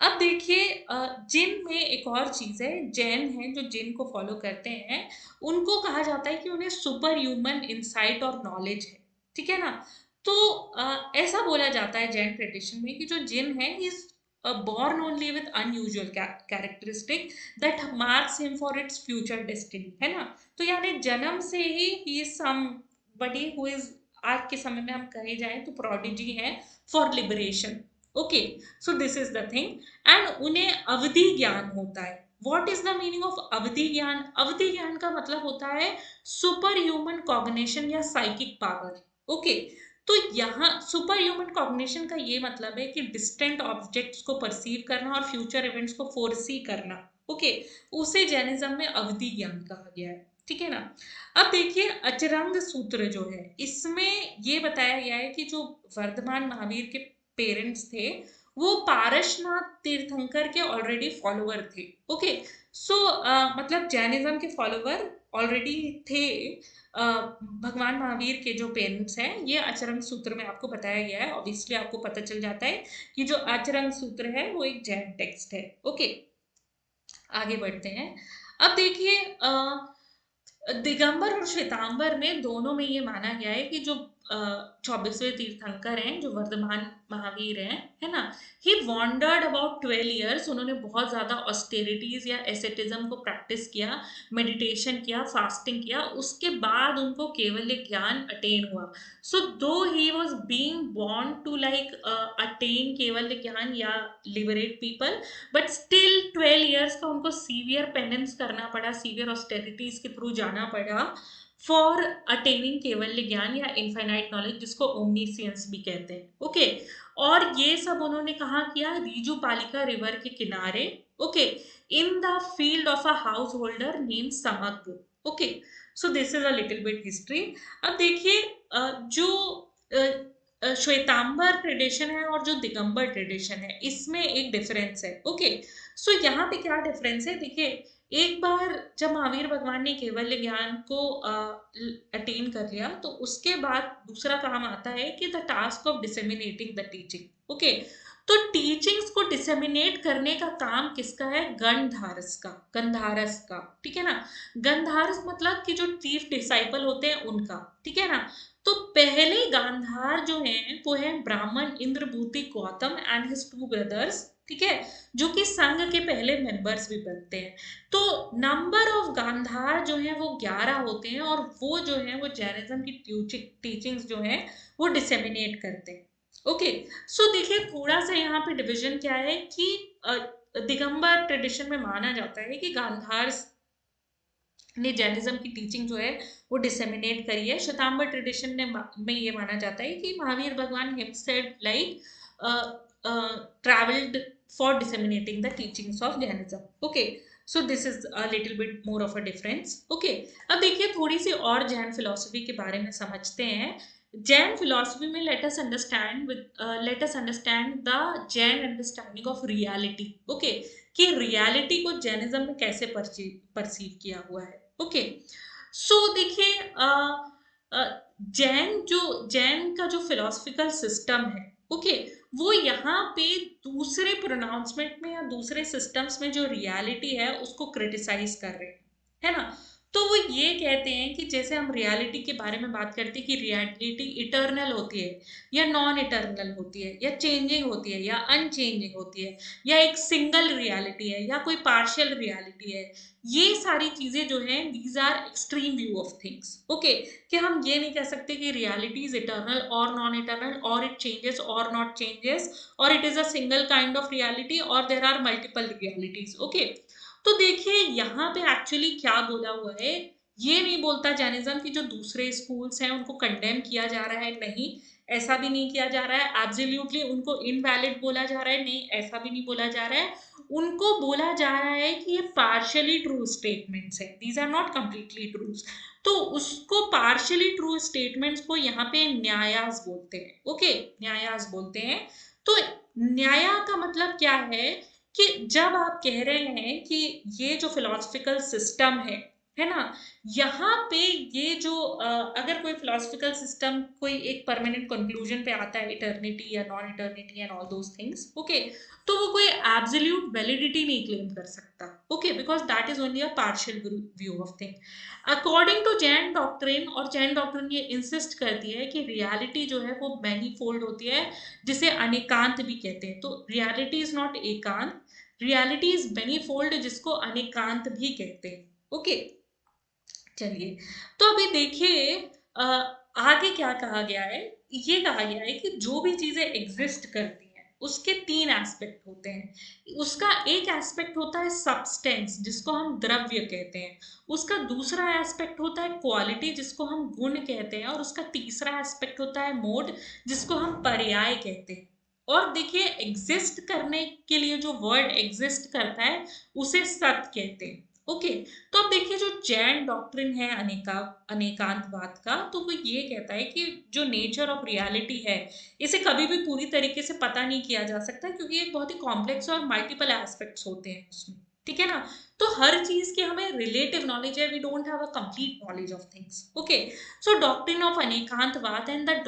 अब देखिए जिन में एक और चीज है, जैन है जो जिन को फॉलो करते हैं उनको कहा जाता है कि उन्हें सुपर ह्यूमन इंसाइट और नॉलेज है, ठीक है ना। तो ऐसा बोला जाता है जैन ट्रेडिशन में कि जो जिन है is born only with unusual characteristic that marks him for its future destiny, है ना। तो यानी जन्म से ही he is somebody who is, आज के समय में हम कहे जाए तो प्रोडिजी है for liberation, okay. So this is the thing and उन्हें अवधि ज्ञान होता है। What is the meaning of अवधि ज्ञान? अवधि ज्ञान का मतलब होता है सुपर ह्यूमन कॉग्निशन या साइकिक पावर, ओके। तो यहाँ सुपर ह्यूमन कॉग्निशन का ये मतलब है कि डिस्टेंट ऑब्जेक्ट्स को परसीव करना और फ्यूचर इवेंट्स को फोरसी करना, ओके, उसे जैनिज्म में अवधि ज्ञान कहा गया है, ठीक है ना। अब देखिए अचरंग सूत्र जो है इसमें ये बताया गया है कि जो वर्धमान महावीर के पेरेंट्स थे वो पारसनाथ तीर्थंकर के ऑलरेडी फॉलोवर थे, ओके। सो मतलब जैनिज्म के फॉलोवर ऑलरेडी थे। भगवान महावीर के जो पेरेंट्स हैं ये अचरंग सूत्र में आपको बताया गया है, ऑब्वियसली आपको पता चल जाता है कि जो अचरंग सूत्र है वो एक जैन टेक्स्ट है, ओके। आगे बढ़ते हैं। अब देखिए दिगंबर और श्वेतांबर में दोनों में ये माना गया है कि जो 24वें तीर्थंकर हैं जो वर्धमान महावीर हैं, है ना, ही वॉन्डर्ड अबाउट 12 ईयर्स, उन्होंने बहुत ज्यादा ऑस्टेरिटीज या एसेटिज्म को प्रैक्टिस किया, मेडिटेशन किया, फास्टिंग किया, उसके बाद उनको केवल ज्ञान अटेन हुआ। So though he was being born to like attain kevala jnana या liberate people, but still 12 years का उनको सीवियर पेनेंस करना पड़ा, सीवियर ऑस्टेरिटीज के थ्रू जाना पड़ा फॉर अटेनिंग केवल्य ज्ञान या इनफाइनाइट नॉलेज, जिसको ओमनीसियंस भी कहते हैं, ओके। और ये सब उन्होंने कहाँ किया? रीजू पालिका रिवर के किनारे, okay, in the field of a householder name Samagra, okay. So this is a little bit history. अब देखिए जो श्वेतांबर ट्रेडिशन है और जो दिगंबर ट्रेडिशन है इसमें एक डिफरेंस है, ओके। सो यहाँ पे क्या डिफरेंस है? देखिए एक बार जब महावीर भगवान ने केवल्य ज्ञान को अटेन कर लिया तो उसके बाद दूसरा काम आता है कि the task of disseminating the teaching, okay. तो टीचिंग्स को डिसेमिनेट करने का काम किसका है? गंधारस का, गंधारस का, ठीक है ना। गंधारस मतलब कि जो चीफ डिसाइपल होते हैं उनका, ठीक है ना। तो पहले गांधार जो है वो है ब्राह्मण Indrabhuti Gautam and his 2 brothers, ठीक है, जो कि संघ के पहले मेंबर्स भी बनते हैं। तो नंबर ऑफ गांधार जो है वो 11 होते हैं और वो जो है वो जैनिज्म की टीचिंग्स जो है वो डिसेमिनेट करते हैं, ओके। सो देखिए थोड़ा सा यहाँ पे डिवीजन क्या है कि दिगंबर ट्रेडिशन में माना जाता है कि गांधार ने जैनिज्म की टीचिंग जो है वो डिसेमिनेट करी है। श्वेतांबर ट्रेडिशन में ये माना जाता है कि महावीर भगवान himself like traveled for disseminating the teachings of Jainism, okay. So this is a little bit more of a difference, okay. अब देखिए थोड़ी सी और जैन फिलोसफी के बारे में समझते हैं। जैन फिलोसफी में let us understand the Jain understanding of reality, okay, कि रियलिटी को जैनिज्म में कैसे परसीव किया हुआ है, ओके। सो देखिए जैन का जो फिलोसफिकल सिस्टम है, ओके, वो यहाँ पे दूसरे प्रोनाउंसमेंट में या दूसरे सिस्टम्स में जो रियलिटी है उसको क्रिटिसाइज कर रहे हैं, है ना। तो वो ये कहते हैं कि जैसे हम रियलिटी के बारे में बात करते हैं कि रियलिटी इटर्नल होती है या नॉन इटर्नल होती है या चेंजिंग होती है या अनचेंजिंग होती है या एक सिंगल रियलिटी है या कोई पार्शियल रियलिटी है, ये सारी चीजें जो हैं these are extreme view of things, okay. कि हम ये नहीं कह सकते कि रियलिटी इज इटर्नल और नॉन इटर्नल और इट चेंजेस और नॉट चेंजेस और it is a single kind of reality और there are multiple realities, okay. तो देखिए यहाँ पे एक्चुअली क्या बोला हुआ है, ये नहीं बोलता जैनिज्म की जो दूसरे स्कूल्स हैं उनको कंडेम किया जा रहा है, नहीं। ऐसा भी नहीं किया जा रहा है। एब्सोल्युटली उनको इनवैलिड बोला जा रहा है, नहीं ऐसा भी नहीं बोला जा रहा है। उनको बोला जा रहा है कि ये पार्शियली ट्रू स्टेटमेंट्स है, these are not completely true. तो उसको पार्शियली ट्रू स्टेटमेंट्स को यहाँ पे न्यायास बोलते हैं। ओके, न्यायास बोलते हैं। तो न्याया का मतलब क्या है कि जब आप कह रहे हैं कि ये जो फिलोसफिकल सिस्टम है ना, यहाँ पे ये जो अगर कोई फिलोसफिकल सिस्टम कोई एक परमानेंट कंक्लूजन पे आता है, इटर्निटी या non eternity and all those things, okay, तो वो कोई एब्सोल्यूट वैलिडिटी नहीं क्लेम कर सकता। Okay, because that is only a partial view of thing according to Jain doctrine. और जैन डॉक्ट्रिन ये इंसिस्ट करती है कि रियलिटी जो है वो मैनी फोल्ड होती है, जिसे अनेकांत भी कहते हैं। तो रियलिटी इज नॉट एकांत, रियलिटी इज मैनी फोल्ड, जिसको अनेकांत भी कहते हैं। ओके, चलिए, तो अभी देखिए आगे क्या कहा गया है। ये कहा गया है कि जो भी चीजें एग्जिस्ट करती हैं उसके तीन एस्पेक्ट होते हैं। उसका एक एस्पेक्ट होता है सब्सटेंस, जिसको हम द्रव्य कहते हैं। उसका दूसरा एस्पेक्ट होता है क्वालिटी, जिसको हम गुण कहते हैं। और उसका तीसरा एस्पेक्ट होता है मोड, जिसको हम पर्याय कहते हैं। और देखिए, एग्जिस्ट करने के लिए जो वर्ड एग्जिस्ट करता है उसे सत कहते हैं। ओके, तो अब देखिए, जो जैन डॉक्ट्रिन है अनेकांतवाद का, तो वो ये कहता है कि जो नेचर ऑफ रियलिटी है, इसे कभी भी पूरी तरीके से पता नहीं किया जा सकता, क्योंकि ये बहुत ही कॉम्प्लेक्स और मल्टीपल एस्पेक्ट्स होते हैं उसमें। ठीक है ना, तो हर चीज की हमें रिलेटिव नॉलेज है, we don't have a complete knowledge of things. Okay, so doctrine of anekantavada and the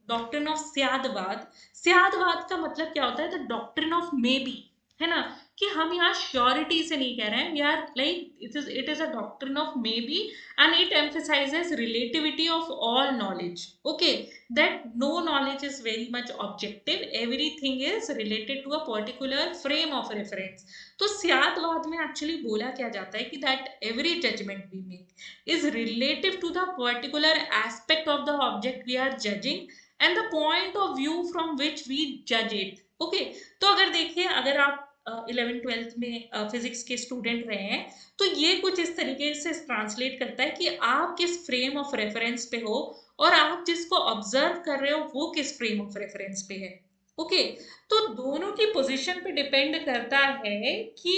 doctrine of syadvada. स्यादवाद का मतलब क्या होता है? The doctrine of may be, है ना, कि हम यहाँ श्योरिटी से नहीं कह रहे हैं, we are like it is a doctrine of may be, and it emphasizes relativity of all knowledge. Okay, that no knowledge is very much objective, everything is related to a particular frame of reference. तो स्यादवाद में actually बोला क्या जाता है कि that every judgement we make is relative to the particular aspect of the object we are judging and the point of view from which we जज it. Okay, तो अगर देखिए, अगर आप 11th 12th में फिजिक्स के स्टूडेंट रहे हैं, तो ये कुछ इस तरीके से ट्रांसलेट करता है कि आप किस फ्रेम ऑफ रेफरेंस पे हो, और आप जिसको ऑब्जर्व कर रहे हो वो किस फ्रेम ऑफ रेफरेंस पे है। ओके, तो दोनों की पोजीशन पे डिपेंड करता है कि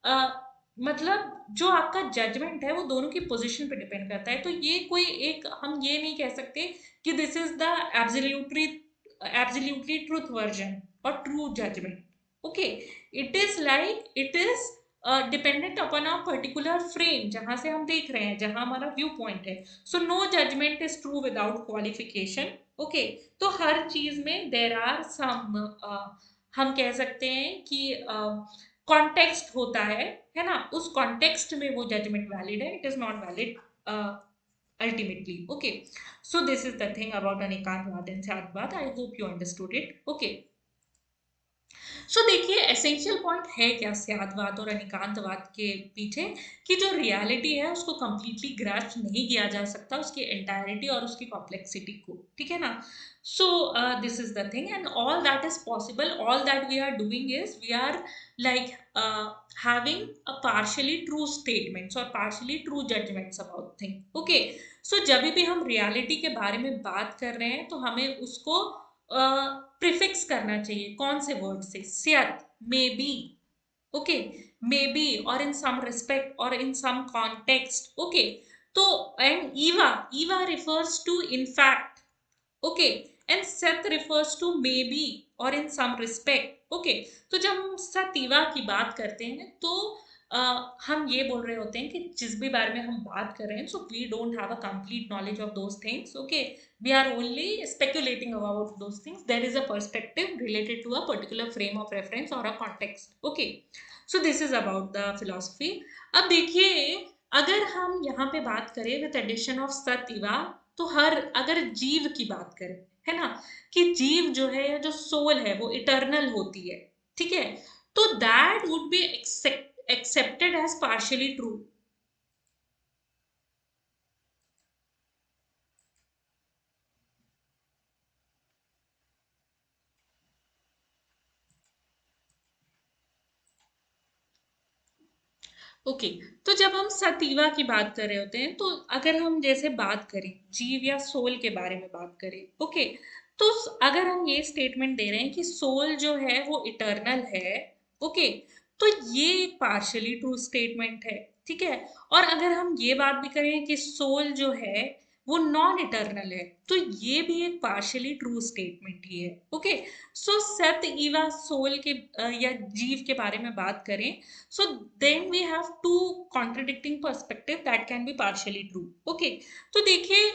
अ, मतलब जो आपका जजमेंट है वो दोनों की पोजीशन पे डिपेंड करता है। तो ये कोई एक, हम ये नहीं कह सकते कि this is the absolutely absolutely truth version और true judgement. Okay, it is dependent upon a particular frame, जहां से हम देख रहे हैं, जहां हमारा व्यू पॉइंट है। So no judgement is true without qualification. Okay, तो हर चीज में देर आर सम, हम कह सकते हैं कि कॉन्टेक्स्ट होता है ना, उस कॉन्टेक्स्ट में वो जजमेंट वैलिड है, it is not valid ultimately. Okay, so this is the thing about anikantvad and sadvad. I hope you understood it. Okay, सो देखिए, एसेंशियल पॉइंट है क्या स्यादवाद और अनिकांतवाद के पीछे, कि जो रियलिटी है उसको कंप्लीटली ग्रास्प नहीं किया जा सकता, उसकी एंटायरिटी और उसकी कॉम्प्लेक्सिटी को। ठीक है ना, so this is the thing, and all that is possible, all that we are doing is we are like having a partially true statements और partially true judgments about thing. Okay, so जब भी हम reality के बारे में बात कर रहे हैं, तो हमें उसको प्रिफिक्स करना चाहिए। कौन से वर्ड से? Syat, may be. Okay, may be, और इन सम रिस्पेक्ट और इन सम कॉन्टेक्स्ट। ओके, तो and eva, eva refers to in fact. Okay, and sat refers to may be और इन सम रिस्पेक्ट। ओके, तो जब हम सतीवा की बात करते हैं, तो हम ये बोल रहे होते हैं कि जिस भी बारे में हम बात कर रहे हैं, so we don't have a complete knowledge of those things. Okay, we are only speculating about those things. There is a perspective related to a particular frame of reference or a context. Okay, so this is about the philosophy. अब देखिए, अगर हम यहाँ पे बात करें with addition of सतीवा, तो हर, अगर जीव की बात करें, है ना, कि जीव जो है या जो सोल है वो इटर्नल होती है। ठीक है, तो that would be accepted as partially true. Okay, तो जब हम सतीवा की बात कर रहे होते हैं, तो अगर हम जैसे बात करें जीव या सोल के बारे में बात करें, ओके, तो अगर हम ये स्टेटमेंट दे रहे हैं कि सोल जो है वो इटर्नल है, ओके, तो ये एक पार्शियली ट्रू स्टेटमेंट है, ठीक है। और अगर हम ये बात भी करें कि सोल जो है वो नॉन इटर्नल है, तो ये भी एक पार्शियली ट्रू स्टेटमेंट ही है, ओके। सो सत ईवा सोल के या जीव के बारे में बात करें, so then we have two contradicting perspective that can be partially true, okay. तो देखिए,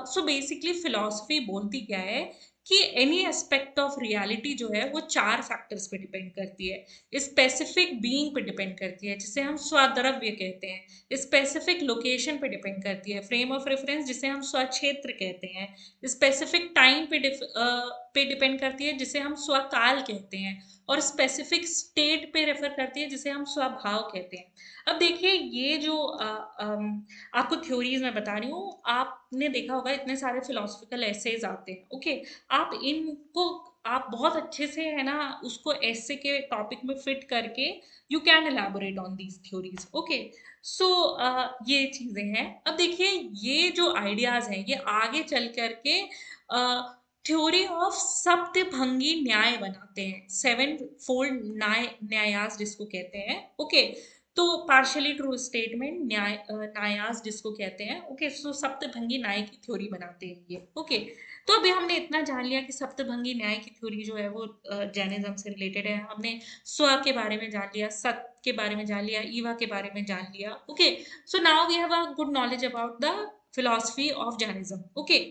सो बेसिकली फिलॉसफी बोलती क्या है कि एनी एस्पेक्ट ऑफ रियलिटी जो है वो चार फैक्टर्स पे डिपेंड करती है। स्पेसिफिक बीइंग पे डिपेंड करती है, जिसे हम स्वद्रव्य कहते हैं। स्पेसिफिक लोकेशन पे डिपेंड करती है, फ्रेम ऑफ रेफरेंस जिसे हम स्वक्षेत्र कहते हैं। स्पेसिफिक टाइम पे डिपेंड करती है, जिसे हम स्वकाल कहते हैं। और स्पेसिफिक स्टेट पे रेफर करती है, जिसे हम स्वभाव कहते हैं। अब देखिए, ये जो आपको थ्योरीज मैं बता रही हूँ, आपने देखा होगा इतने सारे फिलोसफिकल एसेज आते हैं, ओके। आप इनको आप बहुत अच्छे से, है ना, उसको ऐसे के टॉपिक में फिट करके you can elaborate on these theories, okay. So ये चीजें हैं। अब देखिए, ये जो आइडियाज हैं ये आगे चल करके थ्योरी ऑफ सप्तभंगी न्याय बनाते हैं, सेवन फोल्ड न्यायास जिसको कहते हैं, ओके। तो पार्शियली ट्रू स्टेटमेंट न्यायास जिसको कहते हैं, ओके। सो सप्तभंगी न्याय की थ्योरी बनाते हैं ये, ओके। तो अभी हमने इतना जान लिया कि सप्तभंगी न्याय की थ्योरी जो है वो जैनिज्म से रिलेटेड है। हमने स्व के बारे में जान लिया, सत के बारे में जान लिया, ईवा के बारे में जान लिया, okay. So now we have a good knowledge about the philosophy of Jainism, okay.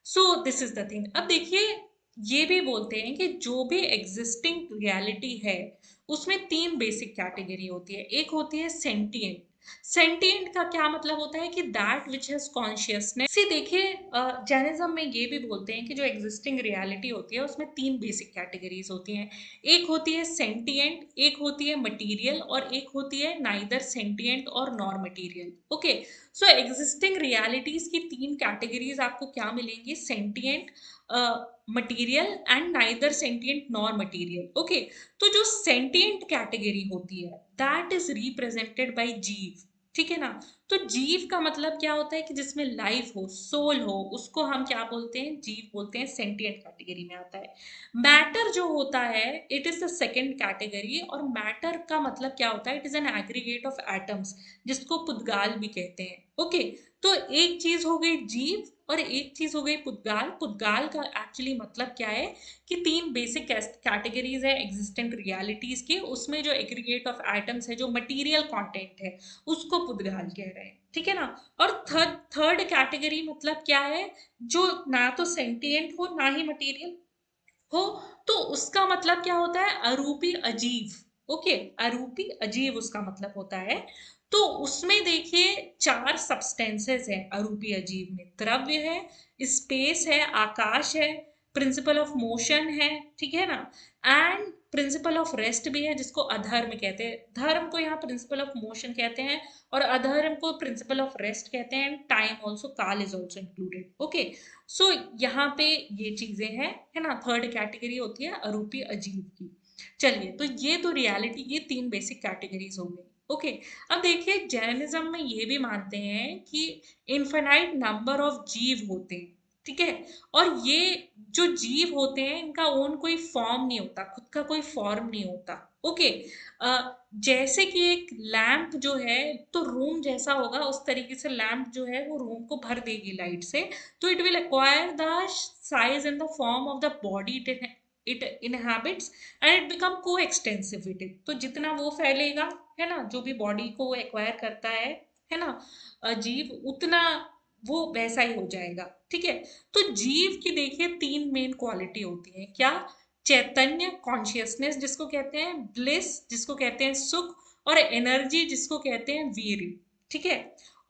So this is the thing. अब देखिए, ये भी बोलते हैं कि जो भी एग्जिस्टिंग रियलिटी है उसमें तीन बेसिक कैटेगरी होती है। एक होती है सेंटिएंट। सेंटिएंट का क्या मतलब होता है कि दैट विच हैज कॉन्शियसनेस। सी देखिए, जैनिज्म में ये भी बोलते हैं कि जो एग्जिस्टिंग रियलिटी होती है उसमें तीन बेसिक कैटेगरीज होती हैं। एक होती है सेंटिएंट, एक होती है मटीरियल, और एक होती है नाइदर सेंटिएंट और नॉर मटीरियल, ओके। सो एग्जिस्टिंग रियलिटीज की तीन कैटेगरीज आपको क्या मिलेंगी? Sentient, material and neither sentient nor material, okay. तो जो सेंटिएंट कैटेगरी होती है दैट इज रिप्रेजेंटेड बाय जीव, ठीक है ना। तो जीव का मतलब क्या होता है कि जिसमें लाइफ हो, सोल हो, उसको हम क्या बोलते हैं? जीव बोलते हैं, सेंटिएंट कैटेगरी में आता है। मैटर जो होता है it is the second category, और मैटर का मतलब क्या होता है? It is an aggregate of atoms, जिसको पुद्गाल भी कहते हैं, ओके। तो एक चीज हो गई जीव और एक चीज हो गई पुद्गाल। पुद्गाल का एक्चुअली मतलब क्या है कि तीन बेसिक कैटेगरीज है एग्जिस्टेंट रियलिटीज की, उसमें जो एग्रीगेट ऑफ एटम्स है, जो मटेरियल कंटेंट है, उसको पुद्गाल कह रहे हैं, ठीक है ना। और थर्ड कैटेगरी मतलब क्या है? जो ना तो सेंटिएंट हो ना ही मटेरियल हो, तो उसका मतलब क्या होता है? अरूपी अजीव, ओके। अरूपी अजीव उसका मतलब होता है। तो उसमें देखिए चार सब्सटेंसेस है अरूपी अजीव में। द्रव्य है, स्पेस है, आकाश है, प्रिंसिपल ऑफ मोशन है, ठीक है ना, एंड प्रिंसिपल ऑफ रेस्ट भी है, जिसको अधर्म कहते हैं। धर्म को यहाँ प्रिंसिपल ऑफ मोशन कहते हैं, और अधर्म को प्रिंसिपल ऑफ रेस्ट कहते हैं। टाइम ऑल्सो, काल इज ऑल्सो इंक्लूडेड, ओके। सो यहाँ पे ये चीजें हैं, है ना। थर्ड कैटेगरी होती है अरूपी अजीव की। चलिए, तो ये तो रियलिटी, ये तीन बेसिक कैटेगरीज हो गई, ओके। अब देखिए, जैनिज्म में ये भी मानते हैं कि इनफाइनाइट नंबर ऑफ जीव होते हैं, ठीक है। और ये जो जीव होते हैं इनका ओन कोई फॉर्म नहीं होता, खुद का कोई फॉर्म नहीं होता, ओके। जैसे कि एक लैंप जो है तो रूम जैसा होगा, उस तरीके से लैंप जो है वो रूम को भर देगी लाइट से। तो it will acquire the size and the form of the body it inhabits, and it become coextensive with it. तो जितना वो फैलेगा, है ना, जो भी बॉडी को एक्वायर करता है ना, जीव, उतना वो वैसा ही हो जाएगा, ठीक है। तो जीव की देखिए तीन मेन क्वालिटी होती है। क्या? चैतन्य, कॉन्शियसनेस जिसको कहते हैं, ब्लिस जिसको कहते हैं सुख, और एनर्जी जिसको कहते हैं वीर, ठीक है।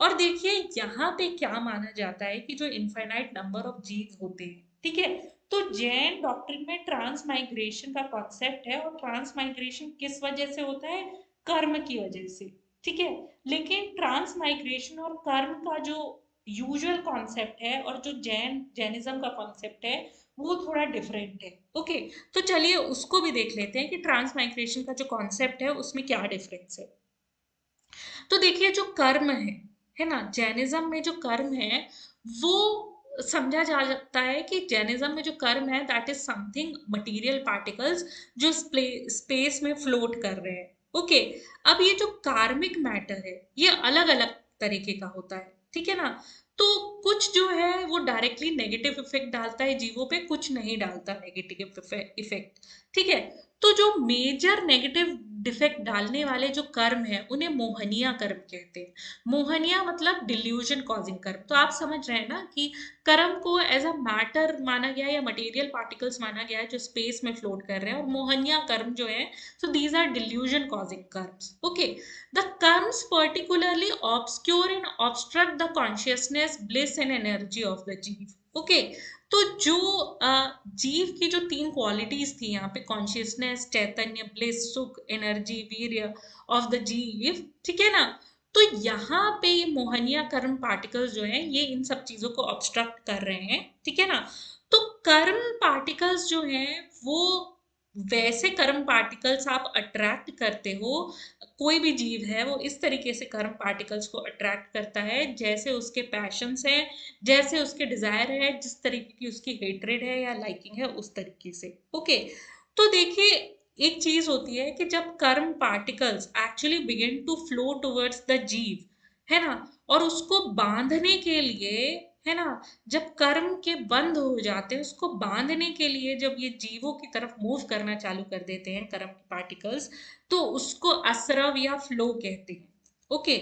और देखिए, यहाँ पे क्या माना जाता है कि जो इनफाइनाइट नंबर ऑफ जीव होते हैं, ठीक है। तो जैन डॉक्ट्रिन में ट्रांस माइग्रेशन का कॉन्सेप्ट है, और ट्रांस माइग्रेशन किस वजह से होता है? कर्म की वजह से, ठीक है। लेकिन ट्रांस माइग्रेशन और कर्म का जो यूजुअल कॉन्सेप्ट है और जो जैनिज्म का कॉन्सेप्ट है वो थोड़ा डिफरेंट है, ओके। तो चलिए उसको भी देख लेते हैं कि ट्रांस माइग्रेशन का जो कॉन्सेप्ट है उसमें क्या डिफरेंस है। तो देखिए, जो कर्म है ना, जैनिज्म में जो कर्म है वो समझा जा सकता है कि जैनिज्म में जो कर्म है that is something material particles जो स्पेस में फ्लोट कर रहे हैं। ओके, अब ये जो कार्मिक मैटर है ये अलग अलग तरीके का होता है, ठीक है ना। तो कुछ जो है वो डायरेक्टली नेगेटिव इफेक्ट डालता है जीवों पे, कुछ नहीं डालता नेगेटिव इफेक्ट, ठीक है। तो जो मेजर नेगेटिव डिफेक्ट डालने वाले जो कर्म है उन्हें मोहनिया कर्म कहते हैं। मोहनिया मतलब डिल्यूजन कॉजिंग कर्म। तो आप समझ रहे हैं ना कि कर्म को एज अ मैटर माना गया या मटेरियल पार्टिकल्स माना गया है जो स्पेस में फ्लोट कर रहे हैं, और मोहनिया कर्म जो है, so these are delusion causing karmas. Okay, the karmas particularly obscure and obstruct the consciousness, bliss and energy of the jiva. Okay, तो जो जीव की जो तीन क्वालिटीज थी यहाँ पे, कॉन्शियसनेस, चैतन्य, ब्लिस, सुख, एनर्जी, वीर्य ऑफ द जीव, ठीक है ना। तो यहाँ पे ये मोहनिया कर्म पार्टिकल्स जो हैं ये इन सब चीजों को ऑब्स्ट्रक्ट कर रहे हैं, ठीक है ना। तो कर्म पार्टिकल्स जो हैं वो, वैसे कर्म पार्टिकल्स आप अट्रैक्ट करते हो, कोई भी जीव है वो इस तरीके से कर्म पार्टिकल्स को अट्रैक्ट करता है जैसे उसके पैशंस हैं, जैसे उसके डिजायर है, जिस तरीके की उसकी हेट्रेड है या लाइकिंग है उस तरीके से। ओके, तो देखिए एक चीज होती है कि जब karma particles actually begin to flow towards the jiva, है ना, और उसको बांधने के लिए, है ना, जब कर्म के बंद हो जाते हैं उसको बांधने के लिए जब ये जीवों की तरफ मूव करना चालू कर देते हैं कर्म के पार्टिकल्स, तो उसको असरव या फ्लो कहते हैं। ओके,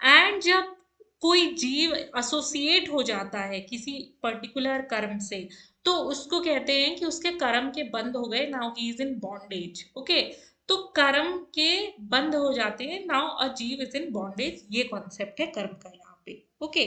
एंड जब कोई जीव एसोसिएट हो जाता है किसी पर्टिकुलर कर्म से, तो उसको कहते हैं कि उसके कर्म के बंद हो गए, now he is in bondage. Okay, तो कर्म के बंद हो जाते हैं, नाउ अ जीव इज इन बॉन्डेज, ये कॉन्सेप्ट है कर्म का यहाँ पे। ओके,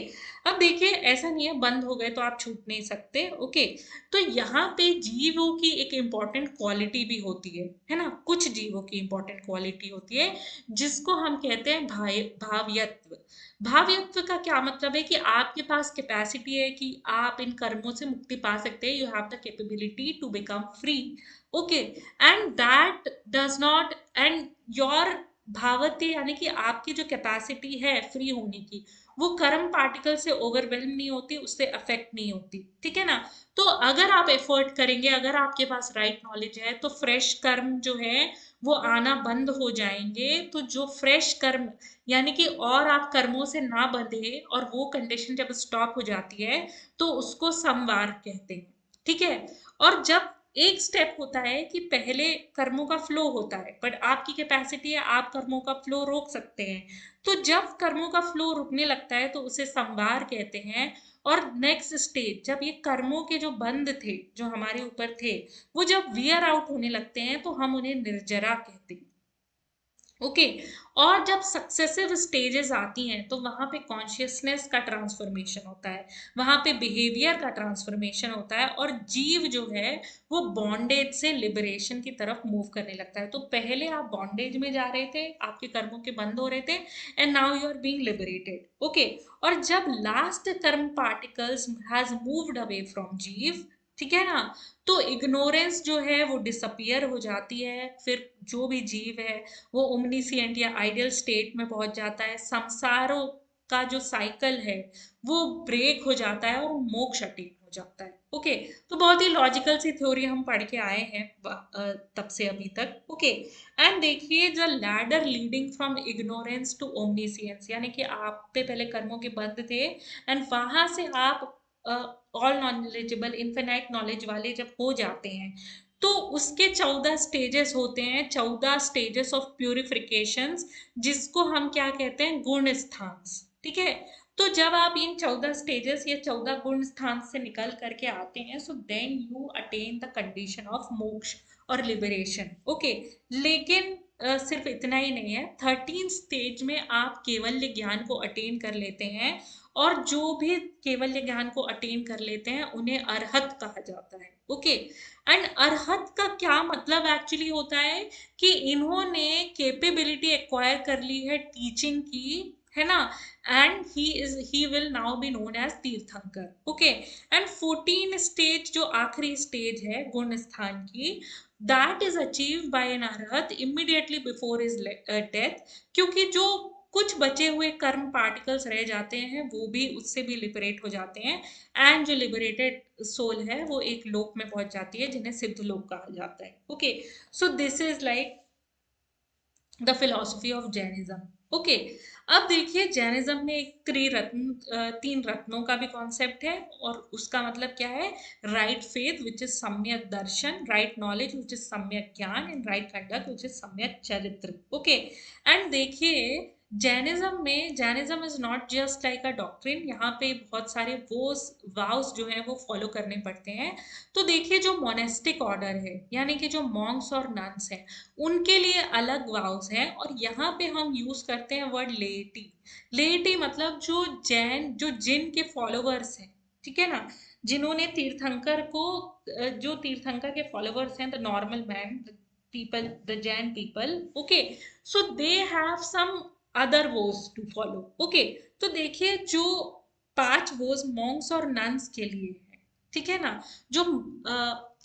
अब देखिए ऐसा नहीं है बंद हो गए तो आप छूट नहीं सकते। ओके, तो यहाँ पे जीवों की एक इम्पॉर्टेंट क्वालिटी भी होती है ना, कुछ जीवों की इम्पॉर्टेंट क्वालिटी होती है जिसको हम कहते हैं भाव्यत्व। भाव्यत्व का क्या मतलब है कि आपके पास कैपेसिटी है कि आप इन कर्मों से मुक्ति पा सकते हैं, you have the capability to become free. Okay, and that does not, and your भावते यानी कि आपकी जो कैपेसिटी है फ्री होने की, वो कर्म पार्टिकल से ओवरवेल्म नहीं होती, उससे अफेक्ट नहीं होती, ठीक है ना। तो अगर आप एफर्ट करेंगे, अगर आपके पास राइट नॉलेज है, तो फ्रेश कर्म जो है वो आना बंद हो जाएंगे। तो जो फ्रेश कर्म यानी कि और आप कर्मों से ना बंधे और वो कंडीशन जब स्टॉप हो जाती है तो उसको समवार कहते हैं, ठीक है। और जब एक स्टेप होता है कि पहले कर्मों का फ्लो होता है, बट आपकी कैपेसिटी है आप कर्मों का फ्लो रोक सकते हैं, तो जब कर्मों का फ्लो रुकने लगता है तो उसे संवार कहते हैं। और नेक्स्ट स्टेज, जब ये कर्मों के जो बंध थे जो हमारे ऊपर थे, वो जब वियर आउट होने लगते हैं तो हम उन्हें निर्जरा कहते हैं। ओके, और जब सक्सेसिव स्टेजेस आती हैं तो वहां पे कॉन्शियसनेस का ट्रांसफॉर्मेशन होता है, वहां पे बिहेवियर का ट्रांसफॉर्मेशन होता है, और जीव जो है वो बॉन्डेज से लिबरेशन की तरफ मूव करने लगता है। तो पहले आप बॉन्डेज में जा रहे थे, आपके कर्मों के बंद हो रहे थे, and now you are being liberated. Okay, और जब last karma particles has moved away from jiva, ठीक है ना, तो इग्नोरेंस जो है वो डिसअपियर हो जाती है, फिर जो भी जीव है वो ओमनीसिएंट या आइडियल स्टेट में पहुंच जाता है, संसारों का जो साइकिल है वो ब्रेक हो जाता है और मोक्ष अटेन हो जाता है। ओके, तो बहुत ही लॉजिकल सी थ्योरी हम पढ़ के आए हैं तब से अभी तक। ओके, एंड देखिए the ladder leading from ignorance to omniscience, यानी कि आप पे पहले कर्मों के बंध थे, एंड वहां से आप ऑल नॉलेजेबल इन्फिनाइट नॉलेज वाले जब हो जाते हैं, तो उसके 14 स्टेजेस होते हैं, 14 स्टेजेस ऑफ प्यूरिफिकेशन, जिसको हम क्या कहते हैं, गुण स्थान, ठीक है। तो जब आप इन 14 स्टेजेस या 14 गुण स्थान से निकल करके आते हैं, so then you attain the condition of moksha और लिबरेशन। ओके, लेकिन सिर्फ इतना ही नहीं है, 13 स्टेज में आप केवल्य ज्ञान को अटेन कर लेते हैं, और जो भी केवल्य ज्ञान को अटेन कर लेते हैं उन्हें अरहत कहा जाता है। ओके, एंड अरहत का क्या मतलब एक्चुअली होता है कि इन्होंने कैपेबिलिटी एक्वायर कर ली है टीचिंग की, है ना, and he will now be known as tirthankara. Okay, and 14 stage जो आखिरी स्टेज है गुण स्थान की, that is achieve by an arhat immediately before his death, क्योंकि जो कुछ बचे हुए कर्म पार्टिकल्स रह जाते हैं, वो भी उससे भी लिबरेट हो जाते हैं, एंड जो लिबरेटेड सोल है वो एक लोक में पहुंच जाती है जिन्हें सिद्ध लोक कहा जाता है। Okay, so this is like the philosophy of Jainism. Okay, अब देखिए जैनिज्म में एक त्रिरत्न, तीन रत्नों का भी कॉन्सेप्ट है, और उसका मतलब क्या है? राइट फेथ विच इज सम्यक दर्शन, राइट नॉलेज विच इज सम्यक ज्ञान, and right conduct which is सम्यक चरित्र। ओके, एंड देखिए Jainism is not just like a doctrine, यहाँ पे बहुत सारे वो वाउस जो हैं वो फॉलो करने पड़ते हैं। तो देखिए जो मोनेस्टिक ऑर्डर है, यानी कि जो मॉन्क्स और नन्स हैं, उनके लिए अलग वाउस हैं, और यहाँ पे हम यूज करते हैं वर्ड लेटी। लेटी मतलब जो जिन के फॉलोवर्स हैं, ठीक है ना, जिन्होंने तीर्थंकर को जो तीर्थंकर के फॉलोवर्स हैं, the normal man, the people, the Jain people, okay, so they have some other vows to follow. Okay, तो देखिए जो 5 वोज मॉन्क्स और नन्स के लिए है, ठीक है ना, जो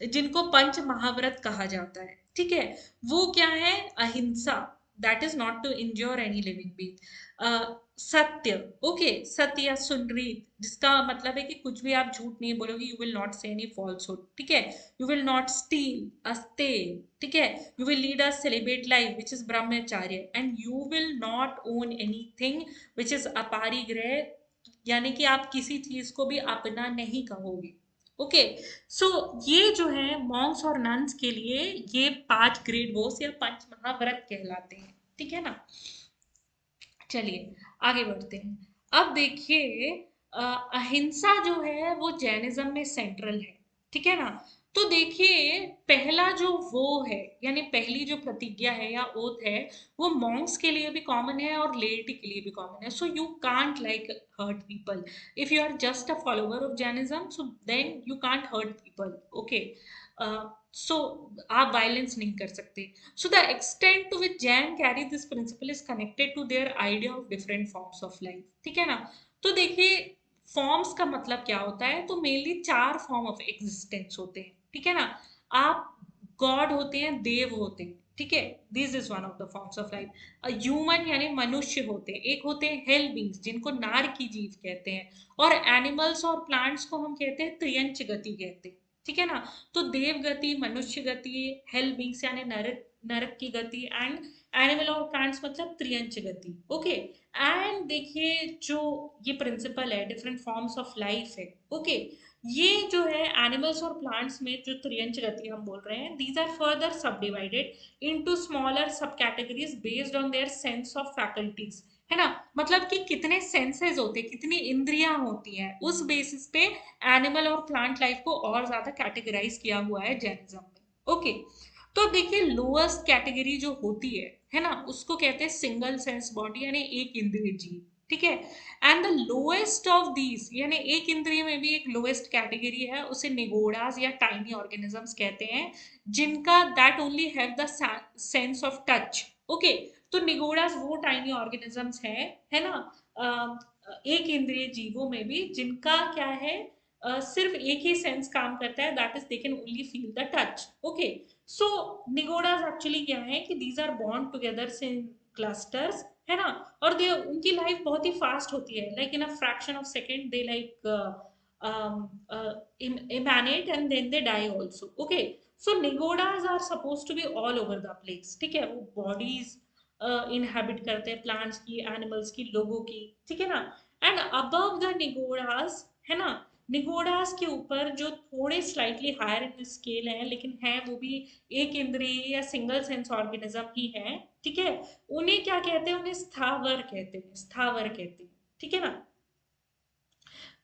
जिनको पंच महाव्रत कहा जाता है, ठीक है, वो क्या है? Ahimsa, that is not to injure any living being. Satya, okay, satya या सुनरीत, जिसका मतलब है कि कुछ भी आप झूठ नहीं बोलोगे, you will not say any falsehood, ठीक है, you will not steal, asteya, ठीक है, you will lead a celibate life which is brahmacharya, and you will not own anything which is aparigraha, यानी कि आप किसी चीज को भी अपना नहीं कहोगे। ओके, सो ये जो है मॉन्क्स और नन्स के लिए ये 5 ग्रेड वोस या पंच महाव्रत कहलाते हैं, ठीक है ना। चलिए आगे बढ़ते हैं। अब देखिए अहिंसा जो है वो जैनिज्म में सेंट्रल है, ठीक है ना। तो देखिए पहला जो वो है, यानी पहली जो प्रतिज्ञा है या ओथ है, वो मॉन्क्स के लिए भी कॉमन है और लेटी के लिए भी कॉमन है। So you can't like hurt people if you are just a follower of Jainism, so then you can't hurt people. Okay, so आप वायलेंस नहीं कर सकते। So the extent to which Jain carry this principle is connected to their idea of different forms of life, ठीक है ना। तो देखिए forms का मतलब क्या होता है? तो मेनली 4 फॉर्म ऑफ एग्जिस्टेंस होते हैं, ठीक है ना। आप गॉड होते हैं, देव होते हैं, ठीक है, this is one of the forms of life. Human यानी मनुष्य होते हैं, एक होते हैं हेल बींग्स जिनको नार की जीव कहते हैं, और एनिमल्स और प्लांट्स को हम कहते हैं त्रियंच गति कहते हैं, ठीक है ना। तो देव गति, मनुष्य गति, हेल बींग्स यानी नरक नरक की गति, एंड एनिमल और प्लांट्स मतलब त्रियंच गति। ओके, एंड देखिए जो ये प्रिंसिपल है डिफरेंट फॉर्म्स ऑफ लाइफ है, ओके, ये जो है एनिमल्स और प्लांट्स में जो त्रियंच गति हम बोल रहे हैं, दीज आर फर्दर सब डिवाइडेड इनटू स्मॉलर सब categories based on their sense of faculties, है ना। मतलब कि कितने सेंसेस होते हैं, कितनी इंद्रियां होती हैं, उस बेसिस पे एनिमल और प्लांट लाइफ को और ज्यादा कैटेगराइज किया हुआ है जैनिज्म में। ओके, तो देखिए लोएस्ट कैटेगरी जो होती है ना, उसको कहते हैं सिंगल सेंस बॉडी, यानी एक इंद्रिय जीव, ठीक है। And the lowest of these, यानी एक इंद्रिय में भी एक लोएस्ट कैटेगरी है, उसे निगोडास या टाइनी ऑर्गेनिजम्स कहते हैं, जिनका that only have the sense of touch. Okay, तो निगोडास वो टाइनी ऑर्गेनिजम्स है ना, एक इंद्रिय जीवों में भी जिनका क्या है, सिर्फ एक ही सेंस काम करता है, that is they can only feel the touch. Okay, so nigodas actually क्या है कि these are bond together in clusters, है ना, और दे उनकी लाइफ बहुत ही फास्ट होती है, like in a fraction of second they like emanate and then they die also. Okay, so nigodas are supposed to be all over the place, ठीक है, वो bodies inhabit करते हैं, प्लांट्स की, एनिमल्स की, लोगों की, ठीक है ना। एंड अबव द निगोडास, है ना, निगोडास के ऊपर जो थोड़े स्लाइटली हायर इन स्केल हैं, लेकिन हैं वो भी एक इंद्रिय या सिंगल सेंस ऑर्गेनिज्म ही है, ठीक है, उन्हें क्या कहते हैं? उन्हें स्थावर कहते हैं, स्थावर कहते हैं, ठीक है ना।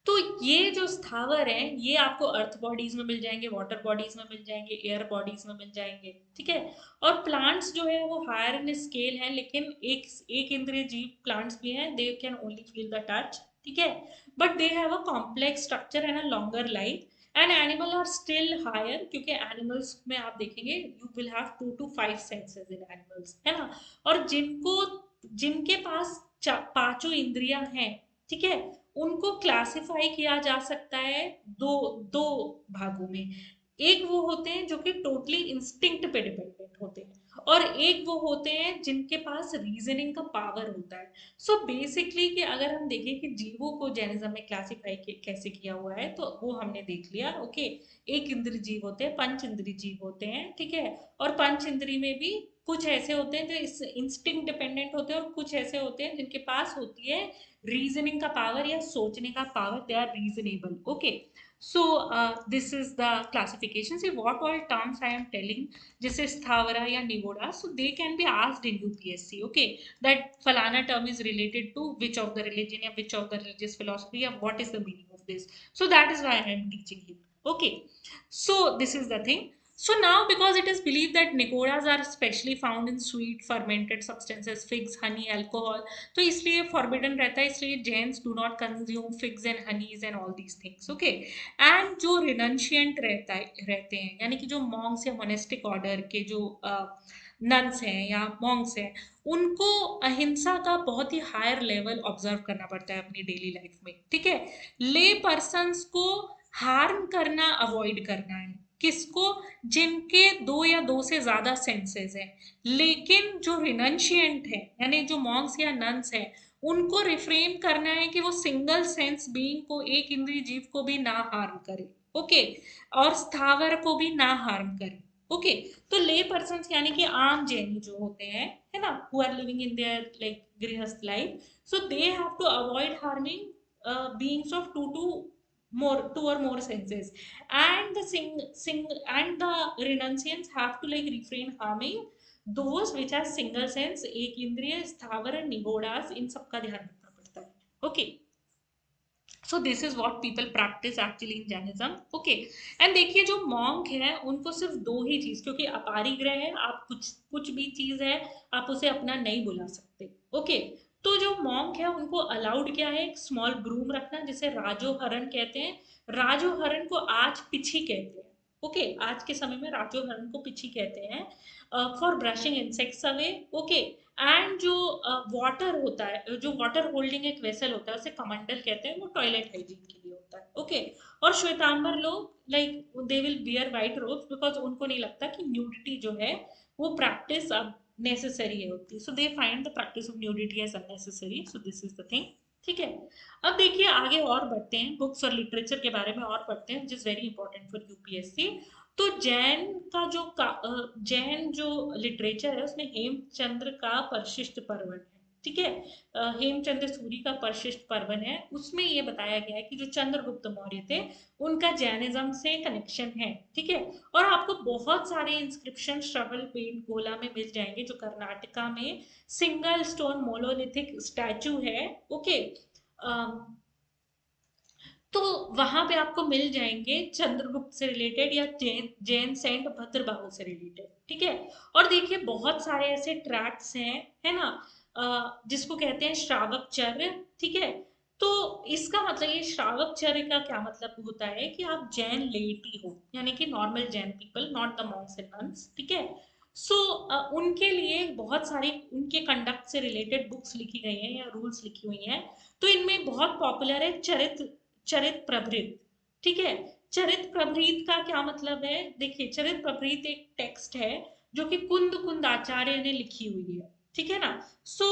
तो ये जो स्थावर हैं ये आपको अर्थ बॉडीज में मिल जाएंगे, वाटर बॉडीज में मिल जाएंगे, एयर बॉडीज में मिल जाएंगे, ठीक है। और प्लांट्स जो है वो हायर इन स्केल है, लेकिन एक इंद्रिय जीव प्लांट्स भी हैं, they can only feel the touch, ठीक है, but they have a complex structure and a longer life. And animal are still higher, क्योंकि एनिमल्स में आप देखेंगे you will have 2 to 5 senses in animals, है ना। और जिनके पास पांचों इंद्रियां हैं, ठीक है, उनको क्लासिफाई किया जा सकता है दो दो भागों में। एक वो होते हैं जो कि टोटली इंस्टिंक्ट पे डिपेंडेंट होते हैं, और एक वो होते हैं जिनके पास रीजनिंग का पावर होता है। सो बेसिकली कि अगर हम देखें कि जीवों को जैनिज्म में क्लासिफाई कैसे किया हुआ है, तो वो हमने देख लिया। ओके, एक इंद्रिय जीव होते हैं, पंच इंद्रिय जीव होते हैं, ठीक है। और पंच इंद्रिय में भी कुछ ऐसे होते हैं जो इस इंस्टिंक्ट डिपेंडेंट होते हैं, और कुछ ऐसे होते हैं जिनके पास होती है रीजनिंग का पावर या सोचने का power, they are reasonable. Okay, so this is the classification. See what all terms I am telling, जैसे स्थावरा या निगोड़ा, so they can be asked in UPSC, okay, that falana term is related to which of the religion या which of the religious philosophy, या what is the meaning of this. So that is why I am teaching here. Okay, so this is the thing. So now, because it is believed that nicodas are especially found in sweet fermented substances, figs, honey, alcohol, तो इसलिए forbidden रहता है, इसलिए Jains do not consume figs and honeys and all these things. Okay, and जो रिनंशियंट रहते हैं, यानी कि जो मॉन्क्स या मोनेस्टिक ऑर्डर के जो नन्स हैं या मॉन्क्स हैं, उनको अहिंसा का बहुत ही हायर लेवल ऑब्जर्व करना पड़ता है अपनी डेली लाइफ में, ठीक है। ले पर्सन्स को हार्म करना अवॉइड करना है, किसको? जिनके दो या दो से ज्यादा सेंसेस हैं। लेकिन जो रिनंशियंट है, यानी जो मॉन्क्स या नन्स हैं, उनको रिफ्रेन करना है कि वो सिंगल सेंस बीइंग को, एक इंद्रिय जीव को भी ना हार्म करे। ओके, और स्थावर को भी ना हार्म करे। ओके, तो ले पर्सन यानी कि आम जैनी जो होते हैं, है ना, who are living in there like grihastha life, so they have to avoid harming beings of two or more senses, and the and the renunciants have to like refrain harming those which are single sense, एक इंद्रिय, स्थावर, निगोड़ास, इन सबका ध्यान रखना पड़ता है। Okay, so this is what people practice actually in Jainism. Okay, and देखिए जो मॉन्क है उनको सिर्फ दो ही चीज, क्योंकि अपारी ग्रह है, आप कुछ कुछ भी चीज है आप उसे अपना नहीं बुला सकते। ओके, तो जो मॉन्क है उनको अलाउड क्या है? एक स्मॉल ब्रूम रखना, जिसे राजोहरण कहते हैं। राजोहरण को आज पिछी कहते हैं। ओके, आज के समय में राजोहरण को पिछी कहते हैं, for brushing insects away. Okay, and जो वाटर होता है, जो वाटर होल्डिंग एक वेसल होता है, उसे कमंडल कहते हैं, वो टॉयलेट हाइजीन के लिए होता है। ओके, और श्वेतांबर लोग like they will beer white ropes, because उनको नहीं लगता कि न्यूडिटी जो है वो प्रैक्टिस अब नेसेसरी है होती, so they find the practice of nudity as unnecessary. So this is the thing, ठीक है। अब देखिए आगे और बढ़ते हैं, बुक्स और लिटरेचर के बारे में और पढ़ते हैं, which is very important for UPSC. तो जैन का जो जैन जो लिटरेचर है उसमें हेमचंद्र का परिशिष्ट पर्वन है, ठीक है। हेमचंद्र सूरी का परिशिष्ट पर्वन है, उसमें ये बताया गया है कि जो चंद्रगुप्त मौर्य थे उनका जैनिज्म से कनेक्शन है, ठीक है। और आपको बहुत सारे इंस्क्रिप्शन श्रवल पेंट गोला में मिल जाएंगे, जो कर्नाटका में सिंगल स्टोन मोनोलिथिक स्टैचू है। ओके, तो वहां पे आपको मिल जाएंगे चंद्रगुप्त से रिलेटेड या जैन सेंट भद्रबाहु से रिलेटेड, ठीक है। और देखिए बहुत सारे ऐसे ट्रैक्ट्स हैं, है ना, जिसको कहते हैं श्रावक चर्य, ठीक है। तो इसका मतलब, ये श्रावक चर्य का क्या मतलब होता है कि आप जैन लेटी हो, यानी कि normal Jain people, not the Monks and nuns, ठीक है। सो उनके लिए बहुत सारी उनके कंडक्ट से रिलेटेड बुक्स लिखी गई हैं या रूल्स लिखी हुई हैं। तो इनमें बहुत पॉपुलर है चरित्र चरित प्रभृत, ठीक है। चरित प्रभृत का क्या मतलब है? देखिए चरित प्रभृत एक टेक्स्ट है जो कि कुंद कुंद आचार्य ने लिखी हुई है, ठीक है ना। सो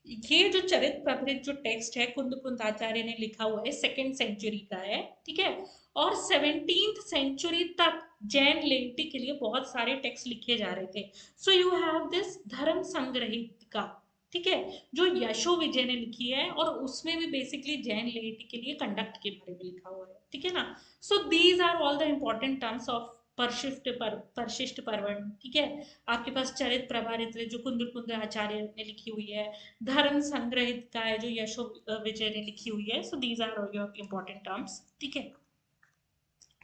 ये जो चरित प्रभृत जो टेक्स्ट है कुंद कुंद आचार्य ने लिखा हुआ है, सेकेंड सेंचुरी का है, ठीक है। और 17th सेंचुरी तक जैन लेटी के लिए बहुत सारे टेक्स्ट लिखे जा रहे थे। सो यू हैव दिस धर्म संग्रहित का, ठीक है, जो यशो विजय ने लिखी है, और उसमें भी बेसिकली जैन लेटी के लिए कंडक्ट के बारे में लिखा हुआ है, ठीक है ना। So these are all the important terms of Parishishta Parvan, ठीक है। आपके पास चरित प्रभारित जो कुंद कुंद आचार्य ने लिखी हुई है, धर्म संग्रहित का है जो यशो विजय ने लिखी हुई है। So these are your important terms, ठीक है।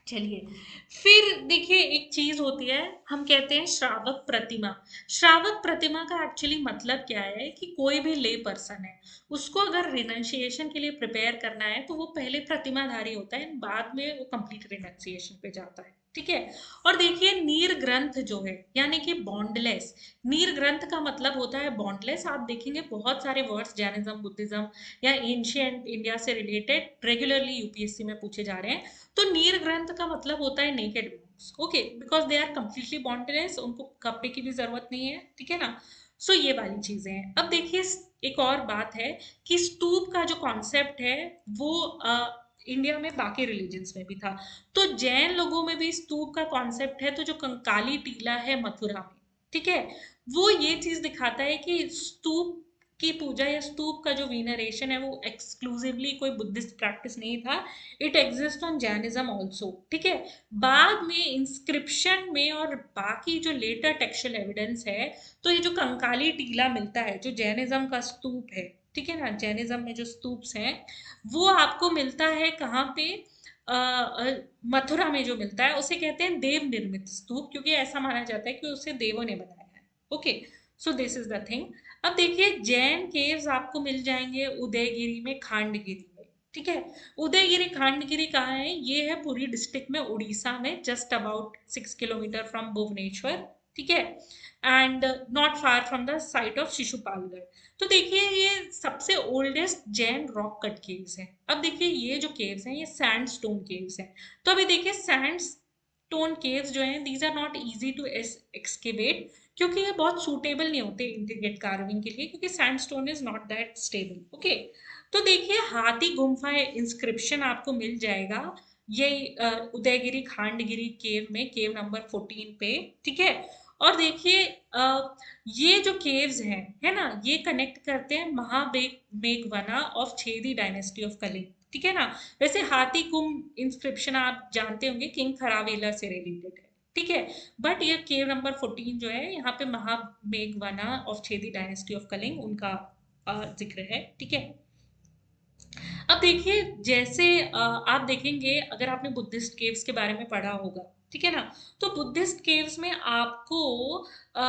चलिए, फिर देखिए एक चीज होती है, हम कहते हैं श्रावक प्रतिमा। श्रावक प्रतिमा का एक्चुअली मतलब क्या है कि कोई भी ले पर्सन है, उसको अगर रिनंशिएशन के लिए प्रिपेयर करना है तो वो पहले प्रतिमाधारी होता है, बाद में वो कंप्लीट रिनंशिएशन पे जाता है, ठीक है। और देखिए नीर ग्रंथ जो है, यानी कि बॉन्डलेस, नीर ग्रंथ का मतलब होता है बॉन्डलेस। आप देखेंगे बहुत सारे वर्ड्स जैनिज्म, बुद्धिज्म या एंशिएंट इंडिया से रिलेटेड रेगुलरली यूपीएससी में पूछे जा रहे हैं। तो नीर ग्रंथ का मतलब होता है naked, okay, because they are completely bondless, उनको कपड़े की भी जरूरत नहीं है, ठीक है ना। सो ये वाली चीजें हैं। अब देखिए एक और बात है कि स्तूप का जो कॉन्सेप्ट है वो इंडिया में बाकी रिलीजन्स में भी था। तो जैन लोगों में भी स्तूप का कॉन्सेप्ट है, तो जो कंकाली टीला है मथुरा में, ठीक है, वो ये चीज दिखाता है कि स्तूप की पूजा या स्तूप का जो वेनरेशन है वो एक्सक्लूसिवली कोई बुद्धिस्ट प्रैक्टिस नहीं था। It exist on Jainism also, ठीक है। बाद में इंस्क्रिप्शन में और बाकी जो लेटर टेक्सचुअल एविडेंस है, तो ये जो कंकाली टीला मिलता है जो जैनिज्म का स्तूप है, ठीक है ना, जैनिज्म में जो स्तूप्स हैं वो आपको मिलता है कहाँ पे, मथुरा में जो मिलता है उसे कहते हैं देव निर्मित स्तूप, क्योंकि ऐसा माना जाता है कि उसे देवों ने बनाया है। Okay, so this is the thing. अब देखिए जैन केव्स आपको मिल जाएंगे उदयगिरी में, खांडगिरी में, ठीक है। उदयगिरी खांडगिरी कहाँ है, ये है पुरी डिस्ट्रिक्ट में, उड़ीसा में, just about 6 kilometre from Bhubaneswar, ठीक है, and not far from the site of Shishupalgarh. तो देखिए ये सबसे oldest Jain rock cut caves हैं। अब देखिए ये जो केव्स हैं ये सैंड स्टोन केव्स हैं। तो अभी देखिए सैंड स्टोन केव्स जो हैं these are not easy to excavate, क्योंकि ये बहुत सूटेबल नहीं होते इंट्रिकेट कार्विंग के लिए, क्योंकि sandstone is not that stable. Okay, तो देखिए हाथी गुम्फा इंस्क्रिप्शन आपको मिल जाएगा ये उदयगिरी खांडगिरी केव में, केव नंबर 14 पे, ठीक है। और देखिए ये जो केव्स हैं, है ना, ये कनेक्ट करते हैं महामेघवना of Chedi dynasty of Kalinga, ठीक है ना। वैसे हाथी कुंभ इंस्क्रिप्शन आप जानते होंगे किंग खरावेला से रिलेटेड है, ठीक है। बट ये केव नंबर 14 जो है यहाँ पे महामेघवना of Chedi dynasty of Kalinga उनका जिक्र है, ठीक है। अब देखिए जैसे आप देखेंगे अगर आपने बुद्धिस्ट केव्स के बारे में पढ़ा होगा, ठीक है ना, तो बुद्धिस्ट केव्स में आपको अ,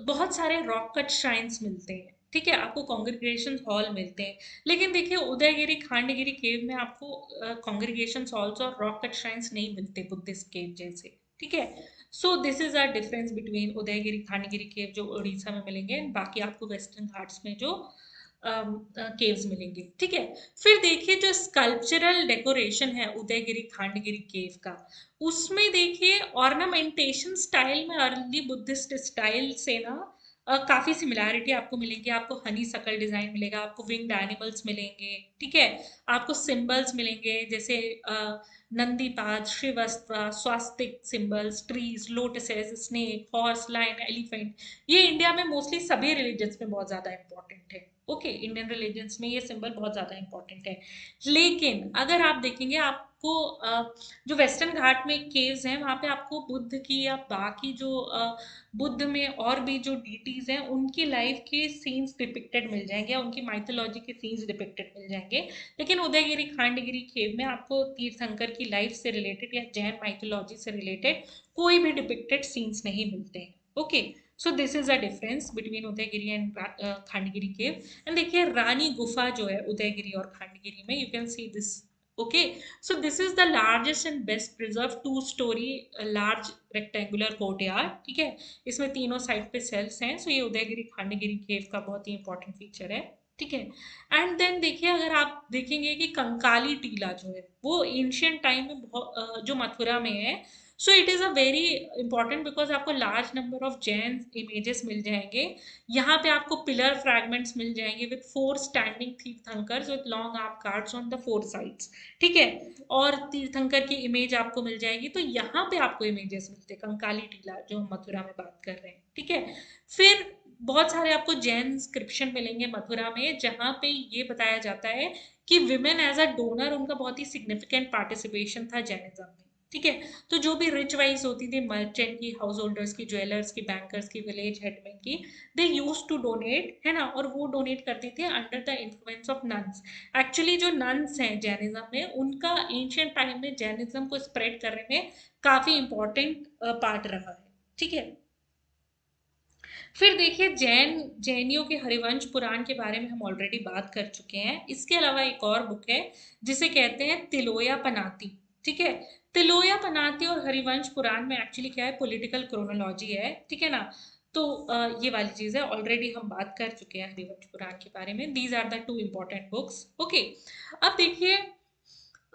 बहुत सारे रॉक कट श्राइन्स मिलते हैं, ठीक है, आपको कॉन्ग्रीगेशन हॉल मिलते हैं। लेकिन देखिए उदयगिरी खांडगिरी केव में आपको कॉन्ग्रीगेशन हॉल्स और रॉक कट श्राइन्स नहीं मिलते बुद्धिस्ट केव जैसे, ठीक है। So this is a difference between Udayagiri Khandagiri cave जो उड़ीसा में मिलेंगे and बाकी आपको वेस्टर्न घाट्स में जो केव्स मिलेंगे, ठीक है। फिर देखिए जो स्कल्पचरल डेकोरेशन है उदयगिरी खांडगिरी केव का, उसमें देखिए ऑर्नामेंटेशन स्टाइल में अर्ली बुद्धिस्ट स्टाइल से ना काफी सिमिलैरिटी आपको मिलेंगी। आपको हनी सकल डिजाइन मिलेगा, आपको विंग्ड एनिमल्स मिलेंगे, ठीक है, आपको सिंबल्स मिलेंगे जैसे Nandipada, Shrivatsa, swastika symbols, trees, lotuses, snake, horse, lion, elephant. ये इंडिया में मोस्टली सभी रिलीजन्स में बहुत ज्यादा इंपॉर्टेंट है। ओके, इंडियन रिलीजन्स में ये सिंबल बहुत ज्यादा इंपॉर्टेंट है। लेकिन अगर आप देखेंगे आपको जो वेस्टर्न घाट में केव्स हैं वहां पे आपको बुद्ध की या बाकी जो बुद्ध में और भी जो डीटीज हैं उनकी लाइफ के सीन्स डिपिक्टेड मिल जाएंगे या उनकी माइथोलॉजी के सीन्स डिपिक्टेड मिल जाएंगे। लेकिन उदयगिरी खांडगिरी केव में आपको तीर्थंकर की लाइफ से रिलेटेड या जैन माइथोलॉजी से रिलेटेड कोई भी डिपिक्टेड सीन्स नहीं मिलते हैं। Okay, so this is a difference between Udayagiri and Khandagiri cave. And देखिए रानी गुफा जो है उदयगिरी और खांडगिरी में, you can see this. Okay, so this is the largest and best preserve two storey large rectangular courtyard, okay है। इसमें तीनों साइड पे सेल्स हैं। सो ये उदयगिरी खांडगिरी केव का बहुत ही इंपॉर्टेंट फीचर है, ठीक है। एंड देन देखिए अगर आप देखेंगे कि कंकाली टीला जो है वो एंशियंट टाइम में जो मथुरा में है, so it is a very important because आपको large number of Jain images मिल जाएंगे। यहाँ पे आपको पिलर फ्रैगमेंट्स मिल जाएंगे with 4 standing tirthankaras with long arm cards on the 4 sides, okay है। और तीर्थंकर की इमेज आपको मिल जाएगी। तो यहाँ पे आपको इमेजेस मिलते हैं कंकाली टीला जो हम मथुरा में बात कर रहे हैं, ठीक है। फिर बहुत सारे आपको जैन इंस्क्रिप्शन मिलेंगे मथुरा में जहाँ पे ये बताया जाता है कि विमेन एज अ डोनर उनका बहुत ही सिग्निफिकेंट पार्टिसिपेशन था जैनिज्म में, ठीक है। तो जो भी रिच वाइज होती थी, मर्चेंट की, हाउस होल्डर्स की, ज्वेलर्स की, बैंकर्स की, विलेज हेडमैन की, दे यूज टू डोनेट, है ना, और वो डोनेट करती थी under the influence of nuns. Actually जो नन्स हैं जैनिज्म में उनका एंशियंट टाइम में जैनिज्म को स्प्रेड करने में काफी इंपॉर्टेंट पार्ट रहा है, ठीक है। फिर देखिए जैनियों के हरिवंश पुराण के बारे में हम ऑलरेडी बात कर चुके हैं। इसके अलावा एक और बुक है जिसे कहते हैं तिलोया पनाती, ठीक है। तिलोया पनाती और हरिवंश पुराण में एक्चुअली क्या है, पॉलिटिकल क्रोनोलॉजी है, ठीक है ना। तो ये वाली चीज है, ऑलरेडी हम बात कर चुके हैं हरिवंश पुराण के बारे में। These are the two important books. Okay, अब देखिए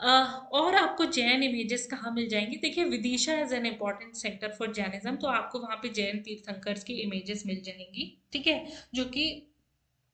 और आपको जैन इमेजेस कहाँ मिल जाएंगी? देखिए, Vidisha is an important centre for Jainism, तो आपको वहाँ पे जैन तीर्थंकर्स की इमेजेस मिल जाएंगी, ठीक है, जो कि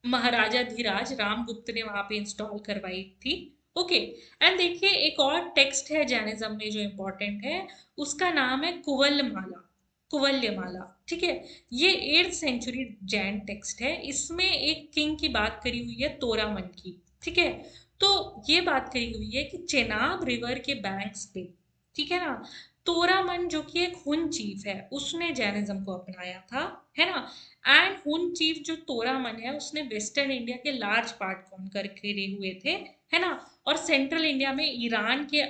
महाराजा धीराज रामगुप्त ने वहां पे इंस्टॉल करवाई थी। ओके। एंड देखिए, एक और टेक्स्ट है जैनिज्म में जो इम्पोर्टेंट है, उसका नाम है कुवल्यमाला। कुवल्यमाला, ठीक है। ये 8th सेंचुरी जैन टेक्स्ट है। इसमें एक किंग की बात करी हुई है, तोरामन की, ठीक है। तो ये बात करी हुई है कि चेनाब रिवर के बैंक्स पे, ठीक है ना, तोरामन जो कि एक हुन चीफ है, उसने जैनिज्म को अपनाया था, है ना। एंड हुन चीफ जो तोरामन है, उसने वेस्टर्न इंडिया के लार्ज पार्ट कॉन्कर करे हुए थे, है ना। और सेंट्रल इंडिया में ईरान के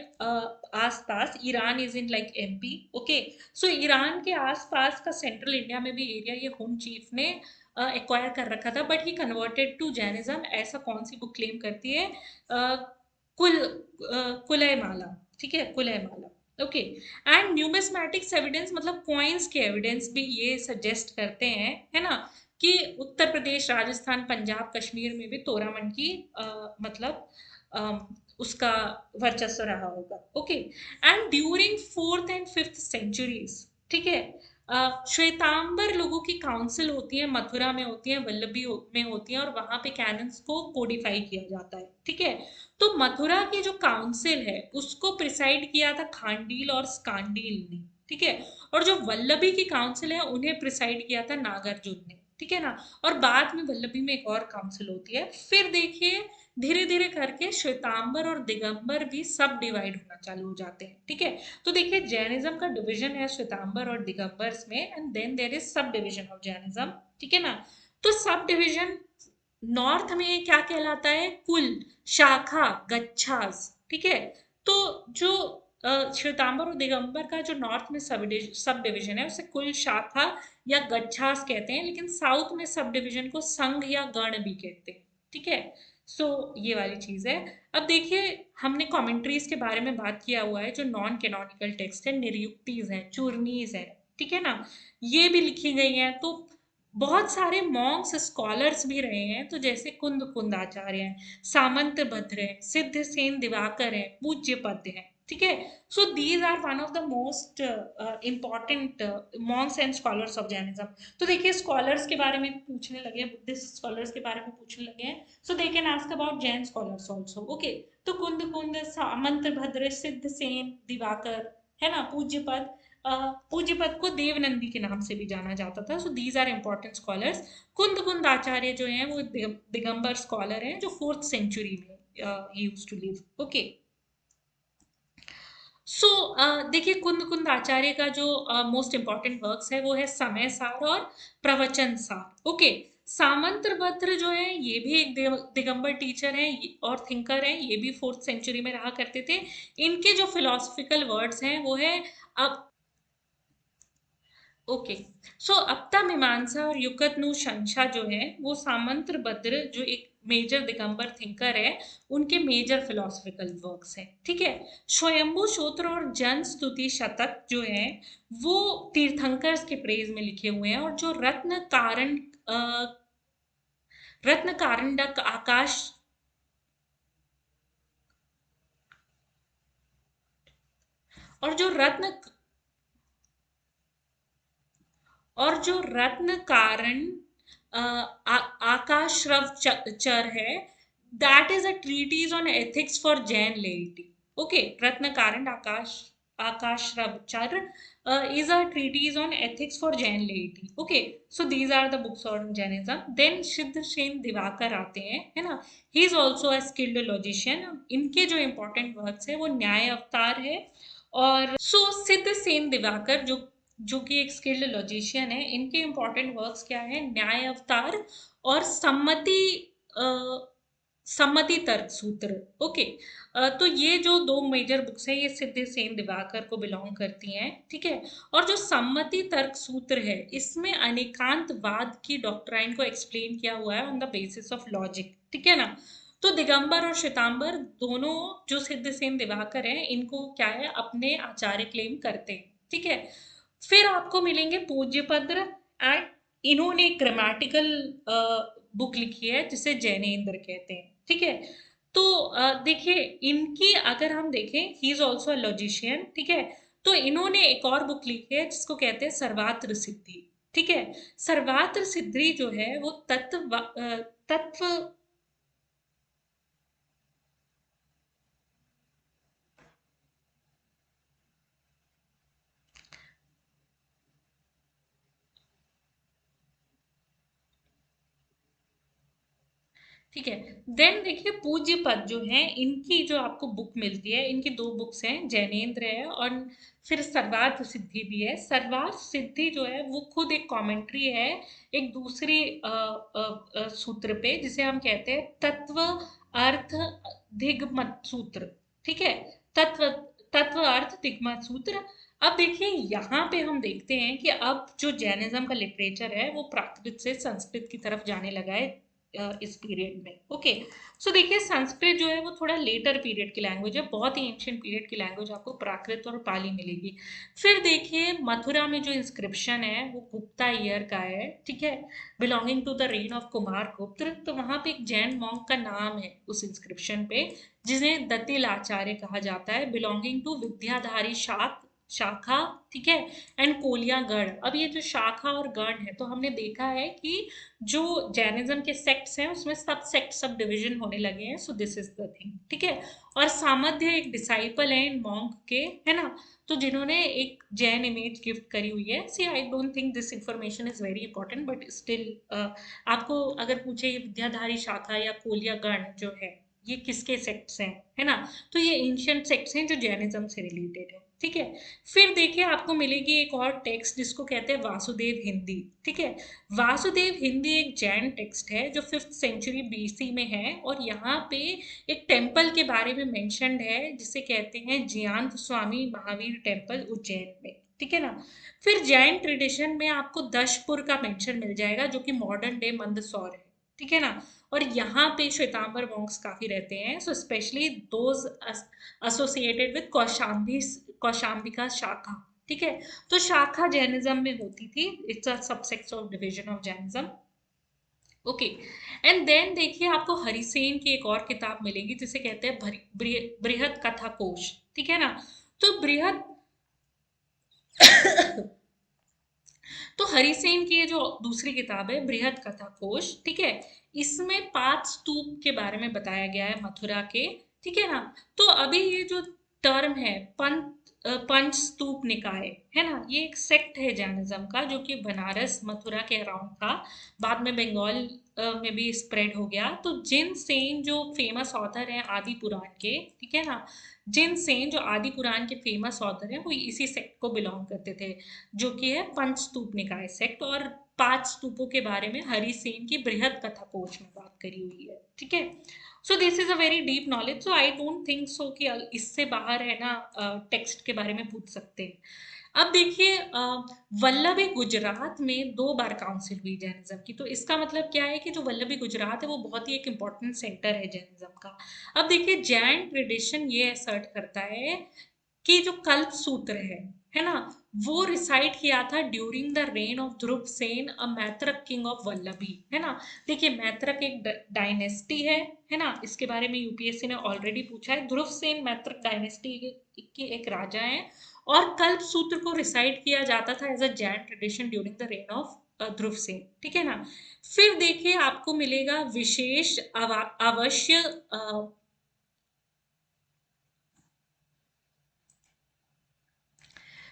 आसपास, Iran is in like MP, okay. So Iran के आसपास का सेंट्रल इंडिया में भी एरिया ये हुन चीफ ने एक्वायर कर रखा था, but he converted to Jainism. ऐसा कौन सी बुक क्लेम करती है? कुल कुलय माला, ठीक है, कुलय माला, ओके। एंड न्यूमिस्मैटिक्स एविडेंस, मतलब कॉइन्स के एविडेंस भी ये सजेस्ट करते हैं, है ना, कि उत्तर प्रदेश, राजस्थान, पंजाब, कश्मीर में भी तोरामन की मतलब उसका वर्चस्व रहा होगा, ओके। And during 4th and 5th centuries, ठीक है, श्वेतांबर लोगों की काउंसिल होती है, मथुरा में होती है, वल्लभी में होती है, और वहां पे कैनन्स को कोडिफाई किया जाता है, ठीक है। तो मथुरा की जो काउंसिल है, उसको प्रिसाइड किया था खांडील और स्कांडील ने, ठीक है। और जो वल्लभी की काउंसिल है, उन्हें प्रिसाइड किया था नागार्जुन ने, ठीक है ना। और बाद में वल्लभी में एक और काउंसिल होती है। फिर देखिए, धीरे धीरे करके श्वेतांबर और दिगंबर भी सब डिवाइड होना चालू हो जाते हैं, ठीक है। तो देखिए, जैनिज्म का डिवीजन है श्वेतांबर और दिगंबर्स में, and then there is subdivision of Jainism, ठीक है ना। तो सब डिवीजन नॉर्थ में क्या कहलाता है? कुल, शाखा, गच्छास, ठीक है। तो जो श्वेतांबर और दिगंबर का जो नॉर्थ में सब डिवीजन है, उसे कुल, शाखा या गच्छास कहते हैं, लेकिन साउथ में सब डिवीजन को संघ या गण भी कहते हैं, ठीक है। सो ये वाली चीज है। अब देखिए, हमने कमेंट्रीज के बारे में बात किया हुआ है, जो नॉन कैनोनिकल टेक्स्ट है, निरुक्तिज हैं, चूर्णीज हैं, ठीक है ना, ये भी लिखी गई हैं। तो बहुत सारे मॉन्क्स स्कॉलर्स भी रहे हैं, तो जैसे कुंद कुंद आचार्य हैं, सामंत भद्र हैं, सिद्ध सेन दिवाकर हैं, पूज्य पद हैं, ठीक है। So these are one of the most important monks and scholars of Jainism. तो देखिए, स्कॉलर्स के बारे में पूछने लगे, बुद्धिस्ट स्कॉलर्स के बारे में पूछने लगे हैं, so they can ask about Jain scholars also, okay. तो कुंद कुंद, सामंत भद्र, सिद्ध सेन दिवाकर, है ना, पूज्य पद। पूज्य पद को देवनंदी के नाम से भी जाना जाता था। So these are important scholars. Kund Kund आचार्य जो हैं, वो दिगंबर स्कॉलर हैं, जो 4th सेंचुरी में use to live, okay. So देखिए, कुंद कुंद आचार्य का जो मोस्ट इंपॉर्टेंट वर्क्स है, वो है समय सार और प्रवचन सार, ओके। सामंतभद्र जो है, ये भी एक दिगंबर टीचर हैं और थिंकर हैं, ये भी 4th सेंचुरी में रहा करते थे। इनके जो फिलोसफिकल वर्ड्स हैं, वो है अब, ओके। सो अपता मीमांसा और युकतनु शंशा जो है, वो सामंतभद्र जो एक मेजर दिगंबर थिंकर है, उनके मेजर फिलोसफिकल वर्क्स हैं, ठीक है। स्वयंभू सूत्र और जन स्तुति शतक जो है, वो तीर्थंकर्स के प्रेज में लिखे हुए हैं। और जो रत्न कारंडक आकाश, और जो रत्न और जो रत्न कारण आकाश्रव चर है, that is a treatise on ethics for Jain laity, okay. रत्न कारण आकाश्रव चर is a treatise on ethics for Jain laity. Okay, so these are the books on Jainism. Then सिद्ध सेन दिवाकर आते हैं, है ना। ही is also a skilled logician. इनके जो इम्पोर्टेंट वर्क्स है, वो न्याय अवतार है। और सो सिद्ध सेन दिवाकर जो जो कि एक स्किल्ड लॉजिशियन है, इनके इम्पोर्टेंट वर्क्स क्या है? न्याय अवतार और सम्मति तर्क सूत्र, ओके। तो ये जो दो मेजर बुक्स है, ये सिद्ध सेन दिवाकर को बिलोंग करती हैं, ठीक है। और जो सम्मति तर्क सूत्र है, इसमें अनेकांतवाद की डॉक्ट्राइन को एक्सप्लेन किया हुआ है on the basis of logic, ठीक है ना। तो दिगंबर और श्वेतांबर दोनों जो सिद्ध सेन दिवाकर हैं, इनको क्या है, अपने आचार्य क्लेम करते हैं, ठीक है। फिर आपको मिलेंगे पूज्यपद्र, एंड इन्होंने ग्रामेटिकल बुक लिखी है, जिसे जैनेन्द्र कहते हैं, ठीक है। तो देखिए, इनकी अगर हम देखें, ही इज ऑल्सो अ लॉजिशियन, ठीक है। तो इन्होंने एक और बुक लिखी है जिसको कहते हैं सर्वात्र सिद्धि, ठीक है। सर्वात्र सिद्धि जो है वो तत्व, ठीक है। देन देखिए, पूज्य पद जो है, इनकी जो आपको बुक मिलती है, इनकी दो बुक्स हैं, जैनेन्द्र है और फिर सर्वार्थ सिद्धि भी है। सर्वार्थ सिद्धि जो है वो खुद एक कमेंट्री है एक दूसरी सूत्र पे, जिसे हम कहते हैं तत्व अर्थ दिग्मत सूत्र, ठीक है। तत्व तत्व अर्थ दिग्मत सूत्र। अब देखिए, यहाँ पे हम देखते हैं कि अब जो जैनिज्म का लिटरेचर है वो प्राकृत से संस्कृत की तरफ जाने लगा है इस पीरियड में। ओके, सो देखिए, संस्कृत जो है वो थोड़ा लेटर पीरियड की लैंग्वेज है, बहुत ही एंशियंट पीरियड की लैंग्वेज आपको प्राकृत और पाली मिलेगी। फिर देखिए, मथुरा में जो इंस्क्रिप्शन है वो गुप्ता ईयर का है, ठीक है, belonging to the reign of Kumar Gupta. तो वहां पे एक जैन मॉन्क का नाम है उस इंस्क्रिप्शन पे, जिन्हें दतिल आचार्य कहा जाता है, बिलोंगिंग टू विद्याधारी शाखा, ठीक है, एंड कोलियागढ़। अब ये जो शाखा और गण है, तो हमने देखा है कि जो जैनिज्म के सेक्ट्स हैं उसमें सब सेक्ट सब डिवीजन होने लगे हैं। सो दिस इज द थिंग, ठीक है। और सामध्य एक डिसाइपल है इन मॉन्क के, है ना, तो जिन्होंने एक जैन इमेज गिफ्ट करी हुई है। See, I don't think this information is very important, but still आपको अगर पूछे ये विद्याधारी शाखा या कोलिया गण जो है ये किसके सेक्ट्स हैं, है ना, तो ये एंशियंट सेक्ट्स हैं जो जैनिज्म से रिलेटेड है, ठीक है। फिर देखिए, आपको मिलेगी एक और टेक्स्ट जिसको कहते हैं वासुदेव हिंदी, ठीक है। वासुदेव हिंदी एक जैन टेक्स्ट है जो 5th सेंचुरी बीसी में है, और यहाँ पे एक टेम्पल के बारे में मेंशन्ड है जिसे कहते हैं जियांत स्वामी महावीर टेम्पल उज्जैन में, ठीक है ना। फिर जैन ट्रेडिशन में आपको दशपुर का मेंशन मिल जाएगा जो कि मॉडर्न डे मंदसौर है, ठीक है ना। और यहाँ पे श्वेतांबर मॉन्क्स काफी रहते हैं, so specially those associated with Kaushambika शाखा, ठीक है। तो शाखा जैनिज्म में होती थी, it's a subsect of division of Jainism. Okay, and then देखिए, आपको हरिसेन की एक और किताब मिलेगी जिसे कहते हैं बृहद कथा कोश, ठीक है ना। तो बृहद तो हरिसेन की ये जो दूसरी किताब है बृहद कथा कोश, ठीक है, इसमें 5 स्तूप के बारे में बताया गया है मथुरा के, ठीक है ना। तो अभी ये जो टर्म है पंच स्तूप निकाय, है ना, ये एक सेक्ट है जैनिज्म का जो कि बनारस मथुरा के अराउंड था, बाद में बंगाल में भी स्प्रेड हो गया। तो जिन सेन जो फेमस ऑथर हैं आदि पुराण के, ठीक है ना, जिन सेन जो आदि पुराण के फेमस ऑथर हैं वो इसी सेक्ट को बिलोंग करते थे, जो कि है पंचस्तूप निकाय सेक्ट। और 5 स्तूपों के बारे में हरि सेन की बृहद कथा कोश में बात करी हुई है, ठीक है। So this is a very deep knowledge, so I don't think so कि इससे बाहर है ना टेक्स्ट के बारे में पूछ सकते हैं। अब देखिए, वल्लभी गुजरात में 2 बार काउंसिल हुई जैनिज्म की, तो इसका मतलब क्या है कि जो वल्लभी गुजरात है वो बहुत ही एक इम्पोर्टेंट सेंटर है जैनिज्म का। अब देखिए, जैन ट्रेडिशन ये असर्ट करता है कि जो कल्प सूत्र है ना, वो रिसाइट किया था during the reign of Dhruv Sen, a Maitraka king of Vallabhi, है ना। देखिए, मैत्रक एक डायनेस्टी है ना, इसके बारे में यूपीएससी ने ऑलरेडी पूछा है। ध्रुव सेन मैत्रक डायनेस्टी के एक राजा हैं, और कल्प सूत्र को रिसाइट किया जाता था as a Jain tradition during the reign of Dhruv Sen, ठीक है ना। फिर देखिए, आपको मिलेगा विशेष अवश्य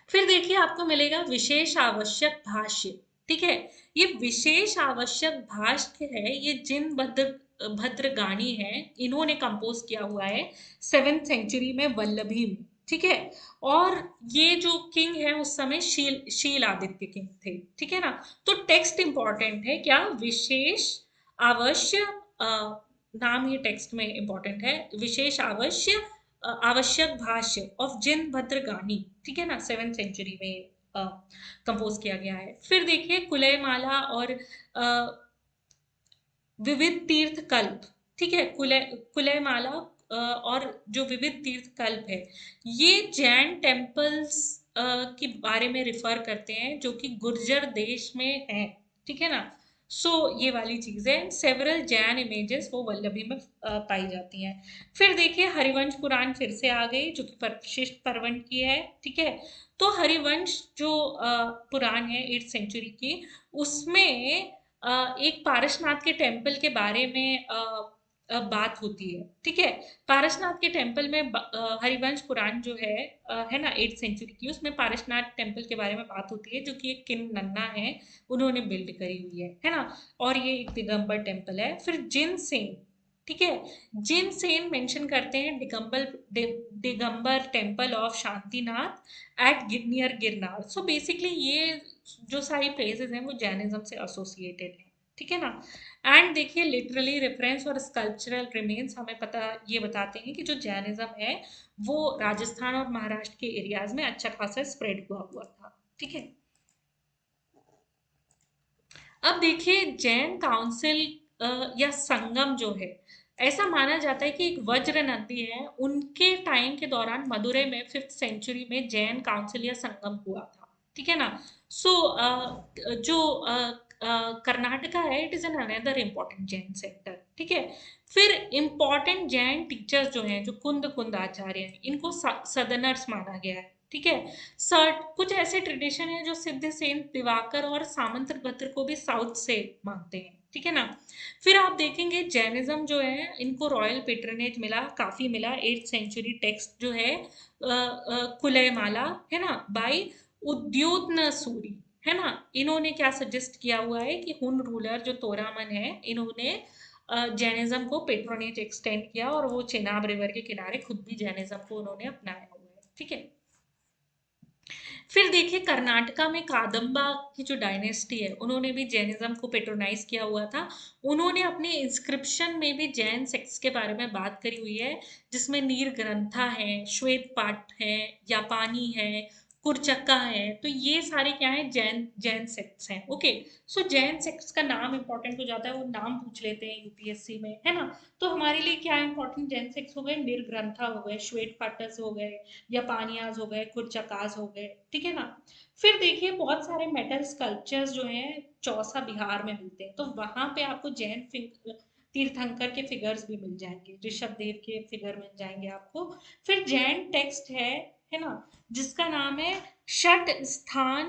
फिर देखिए, आपको मिलेगा विशेष आवश्यक भाष्य, ठीक है। ये विशेष आवश्यक भाष्य है, ये जिन भद्रगानी है, इन्होंने कंपोज किया हुआ है 7th सेंचुरी में वल्लभी में, ठीक है। और ये जो किंग है उस समय शील आदित्य किंग थे, ठीक है ना। तो टेक्स्ट इंपॉर्टेंट है क्या, विशेष आवश्य, नाम ही टेक्स्ट में इंपॉर्टेंट है, विशेष आवश्य आवश्यक भाष्य ऑफ जिन भद्रगानी, ठीक है ना, 7th सेंचुरी में कंपोज किया गया है। फिर देखिए, कुलयमाला और विविध तीर्थ कल्प, ठीक है, कुलयमाला और जो विविध तीर्थ कल्प है, ये जैन टेम्पल्स के बारे में रिफर करते हैं जो कि गुर्जर देश में है, ठीक है ना। सो ये वाली चीज़ है। सेवरल जैन इमेजेस वो वल्लभी में पाई जाती हैं। फिर देखिए हरिवंश पुराण फिर से आ गई, जो कि परिशिष्ट पर्वन की है, ठीक है। तो हरिवंश जो पुराण है 8th सेंचुरी की, उसमें एक पारसनाथ के टेम्पल के बारे में बात होती है, ठीक है। पारसनाथ के टेम्पल में हरिवंश पुराण जो है ना 8th सेंचुरी की, उसमें पारसनाथ टेम्पल के बारे में बात होती है, जो कि एक किन नन्ना है, उन्होंने बिल्ड करी हुई है ना। और ये एक दिगंबर टेम्पल है। फिर जिन सेन, ठीक है, जिन सेन मेंशन करते हैं Digambar temple of Shantinath at near Girnar. So basically ये जो सारी प्लेसेस हैं वो जैनिज्म से एसोसिएटेड हैं, ठीक है ना। एंड देखिए लिटरली रेफरेंस और स्कल्पचरल रिमेन्स हमें पता ये बताते हैं कि जो जैनिज्म है वो राजस्थान और महाराष्ट्र के एरियाज में अच्छा खासा स्प्रेड हुआ हुआ था, ठीक है। अब देखिए जैन काउंसिल या संगम जो है, ऐसा माना जाता है कि एक वज्र नदी है, उनके टाइम के दौरान मदुरै में 5th सेंचुरी में जैन काउंसिल या संगम हुआ था, ठीक है ना। सो जो कर्नाटका है, it is an another important Jain sector, ठीक है। फिर इम्पोर्टेंट जैन टीचर्स जो हैं, जो कुंद कुंद आचार्य हैं, इनको सदनर्स माना गया है, ठीक है। सर्ट कुछ ऐसे ट्रेडिशन है जो सिद्ध सेन दिवाकर और सामंतभद्र को भी साउथ से मानते हैं, ठीक है ना। फिर आप देखेंगे जैनिज्म जो है, इनको रॉयल पेट्रनेज मिला, काफी मिला। 8th सेंचुरी टेक्स्ट जो है कुलयमाला है ना, बाई उद्योतन सूरी, है ना। इन्होंने क्या सजेस्ट किया हुआ है कि हुन रूलर जो तोरामन है, इन्होंने जैनिज्म को पेट्रोनेज एक्सटेंड किया, और वो चेनाब रिवर के किनारे खुद भी जैनिज्म को उन्होंने अपनाया हुआ है, ठीक है। फिर देखिए कर्नाटका में कादम्बा की जो डायनेस्टी है, उन्होंने भी जैनिज्म को पेट्रोनाइज किया हुआ था। उन्होंने अपने इंस्क्रिप्शन में भी जैन सेक्ट्स के बारे में बात करी हुई है, जिसमें नीर ग्रंथा है, श्वेत पाठ है, जापानी है, कुरचक्का है। तो ये सारे क्या है, जैन जैन सेक्ट्स हैं, ओके। सो जैन सेक्ट्स का नाम इंपॉर्टेंट हो जाता है, वो नाम पूछ लेते हैं यूपीएससी में, है ना। तो हमारे लिए क्या इंपॉर्टेंट जैन सेक्ट्स हो गए, निर्ग्रंथा हो गए, श्वेत पाठस हो गए, जापानियाज हो गए, कुरचकास हो गए, ठीक है ना। फिर देखिए बहुत सारे मेटल स्कल्पचर्स जो हैं चौसा बिहार में मिलते हैं, तो वहां पे आपको तीर्थंकर के फिगर्स भी मिल जाएंगे, ऋषभ देव के फिगर मिल जाएंगे आपको। फिर जैन टेक्स्ट है ना, जिसका नाम है षट स्थान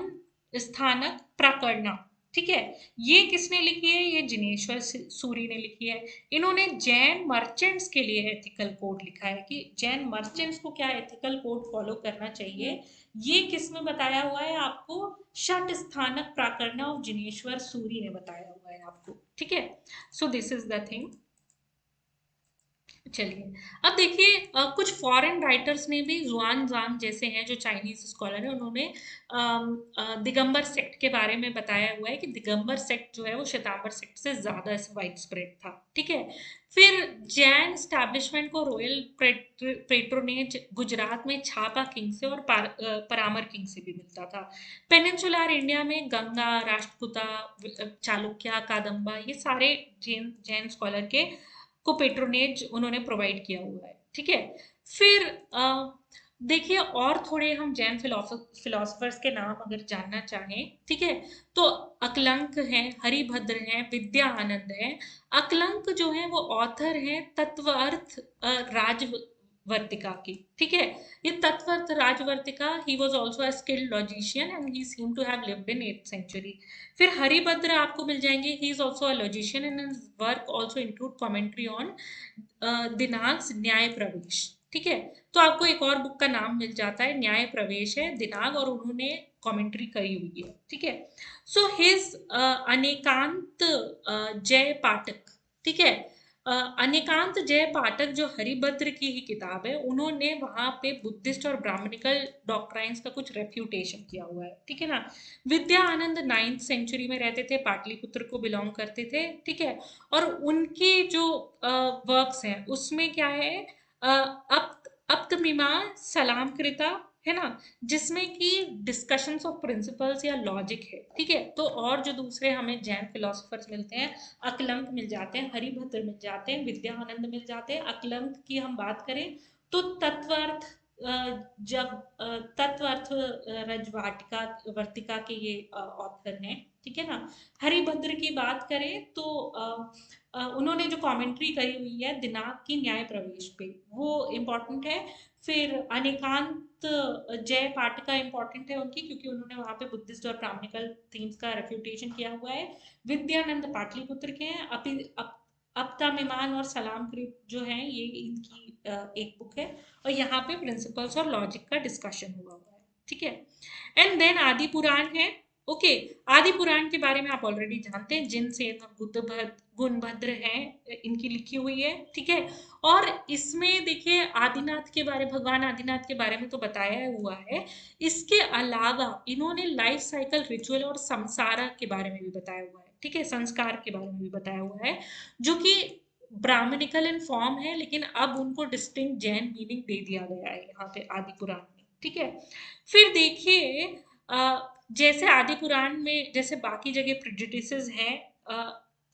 स्थानक प्रकरणा, ठीक है। ये किसने लिखी है, ये जिनेश्वर सूरी ने लिखी है। इन्होंने जैन मर्चेंट्स के लिए एथिकल कोड लिखा है कि जैन मर्चेंट्स को क्या एथिकल कोड फॉलो करना चाहिए। ये किस में बताया हुआ है आपको, षट स्थानक प्राकरण ऑफ जिनेश्वर सूरी ने बताया हुआ है आपको, ठीक है। So this is the thing. चलिए अब देखिए कुछ फॉरेन राइटर्स ने भी, जुआन जांग जैसे हैं जो चाइनीज स्कॉलर हैं, उन्होंने दिगंबर सेक्ट के बारे में बताया हुआ है कि दिगंबर सेक्ट जो है वो श्वेतांबर सेक्ट से ज्यादा वाइड स्प्रेड था, ठीक है। फिर जैन स्टैब्लिशमेंट को रॉयल पेट्रोनेज गुजरात में छापा किंग से और परामर किंग से भी मिलता था। पेनिनसुलर इंडिया में गंगा, राष्ट्रकूटा, चालुक्य, कादम्बा, ये सारे जैन जैन स्कॉलर के को पेट्रोनेज उन्होंने प्रोवाइड किया हुआ है, ठीक है। फिर देखिए और थोड़े हम जैन फिलोसफर्स के नाम अगर जानना चाहें, ठीक है, तो अकलंक हैं, हरिभद्र हैं, विद्या आनंद हैं। अकलंक जो है वो ऑथर हैं तत्व अर्थ राजवर्तिका की, ठीक है। ये Tattva Artha Rajavartika, he was also a skilled logician and he seem to have lived in 8th century. फिर हरिभद्र आपको मिल जाएंगे, he is also a logician and his work also include commentary on Dignaga Nyaya प्रवेश, ठीक है। तो आपको एक और बुक का नाम मिल जाता है, न्याय प्रवेश है दिनांक, और उन्होंने कमेंट्री करी हुई है, ठीक है। सो हिज अनेकांत जय पाठक, ठीक है। अनेकांत जय पाठक जो हरिभद्र की ही किताब है, उन्होंने वहां पे बुद्धिस्ट और ब्राह्मणिकल डॉक्ट्राइन्स का कुछ रेफ्यूटेशन किया हुआ है, ठीक है ना। विद्या आनंद 9th सेंचुरी में रहते थे, पाटलिपुत्र को बिलोंग करते थे, ठीक है। और उनकी जो वर्क्स हैं उसमें क्या है, अप्तमिमा सलाम कृता, है ना, जिसमें कि डिस्कशंस ऑफ प्रिंसिपल्स या लॉजिक है, ठीक है। तो और जो दूसरे हमें जैन फिलोसफर्स मिलते हैं, अकलंक मिल जाते हैं, हरिभद्र मिल जाते हैं, विद्या आनंद मिल जाते हैं। अकलंक की हम बात करें तो तत्वार्थ जब तत्व अर्थ रजवाटिका वर्तिका के ये ऑथर हैं, ठीक है ना। हरिभद्र की बात करें तो उन्होंने जो कमेंट्री करी हुई है दिनांक की न्याय प्रवेश पे, वो इम्पोर्टेंट है। फिर अनेकांत जय पाटिका इम्पोर्टेंट है उनकी, क्योंकि उन्होंने वहाँ पे बुद्धिस्ट और ब्राह्मणिकल थीम्स का रेफ्यूटेशन किया हुआ है। विद्यानंद पाटलिपुत्र के हैं। अपतामिमान और सलाम कृत जो है ये इनकी एक बुक है। और यहाँ पे प्रिंसिपल्स और लॉजिक का डिस्कशन हुआ हुआ है, ठीक है। एंड देन आदि पुराण है। ओके, आदि पुराण के बारे में आप ऑलरेडी जानते हैं, जिनसेन गुणभद्र हैं, इनकी लिखी हुई है, ठीक है। और इसमें देखिए आदिनाथ के बारे, भगवान आदिनाथ के बारे में तो बताया हुआ है। इसके अलावा इन्होंने लाइफ साइकिल रिचुअल और संसारा के बारे में भी बताया हुआ है, ठीक है, संस्कार के बारे में भी बताया हुआ है, जो कि ब्राह्मणिकल इन फॉर्म है, लेकिन अब उनको डिस्टिंक्ट जैन मीनिंग दे दिया गया है यहाँ पे आदि पुराण में, ठीक है। फिर देखिए जैसे आदि पुराण में जैसे बाकी जगह प्रिजुडिसेस हैं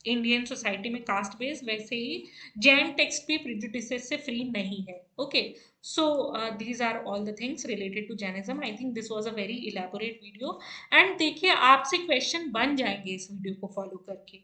इंडियन सोसाइटी में कास्ट बेस, वैसे ही जैन टेक्स्ट भी प्रिजुडिसेस से फ्री नहीं है। Okay, so these are all the things related to Jainism. I think this was a very elaborate video. And देखिए आपसे क्वेश्चन बन जाएंगे इस वीडियो को फॉलो करके।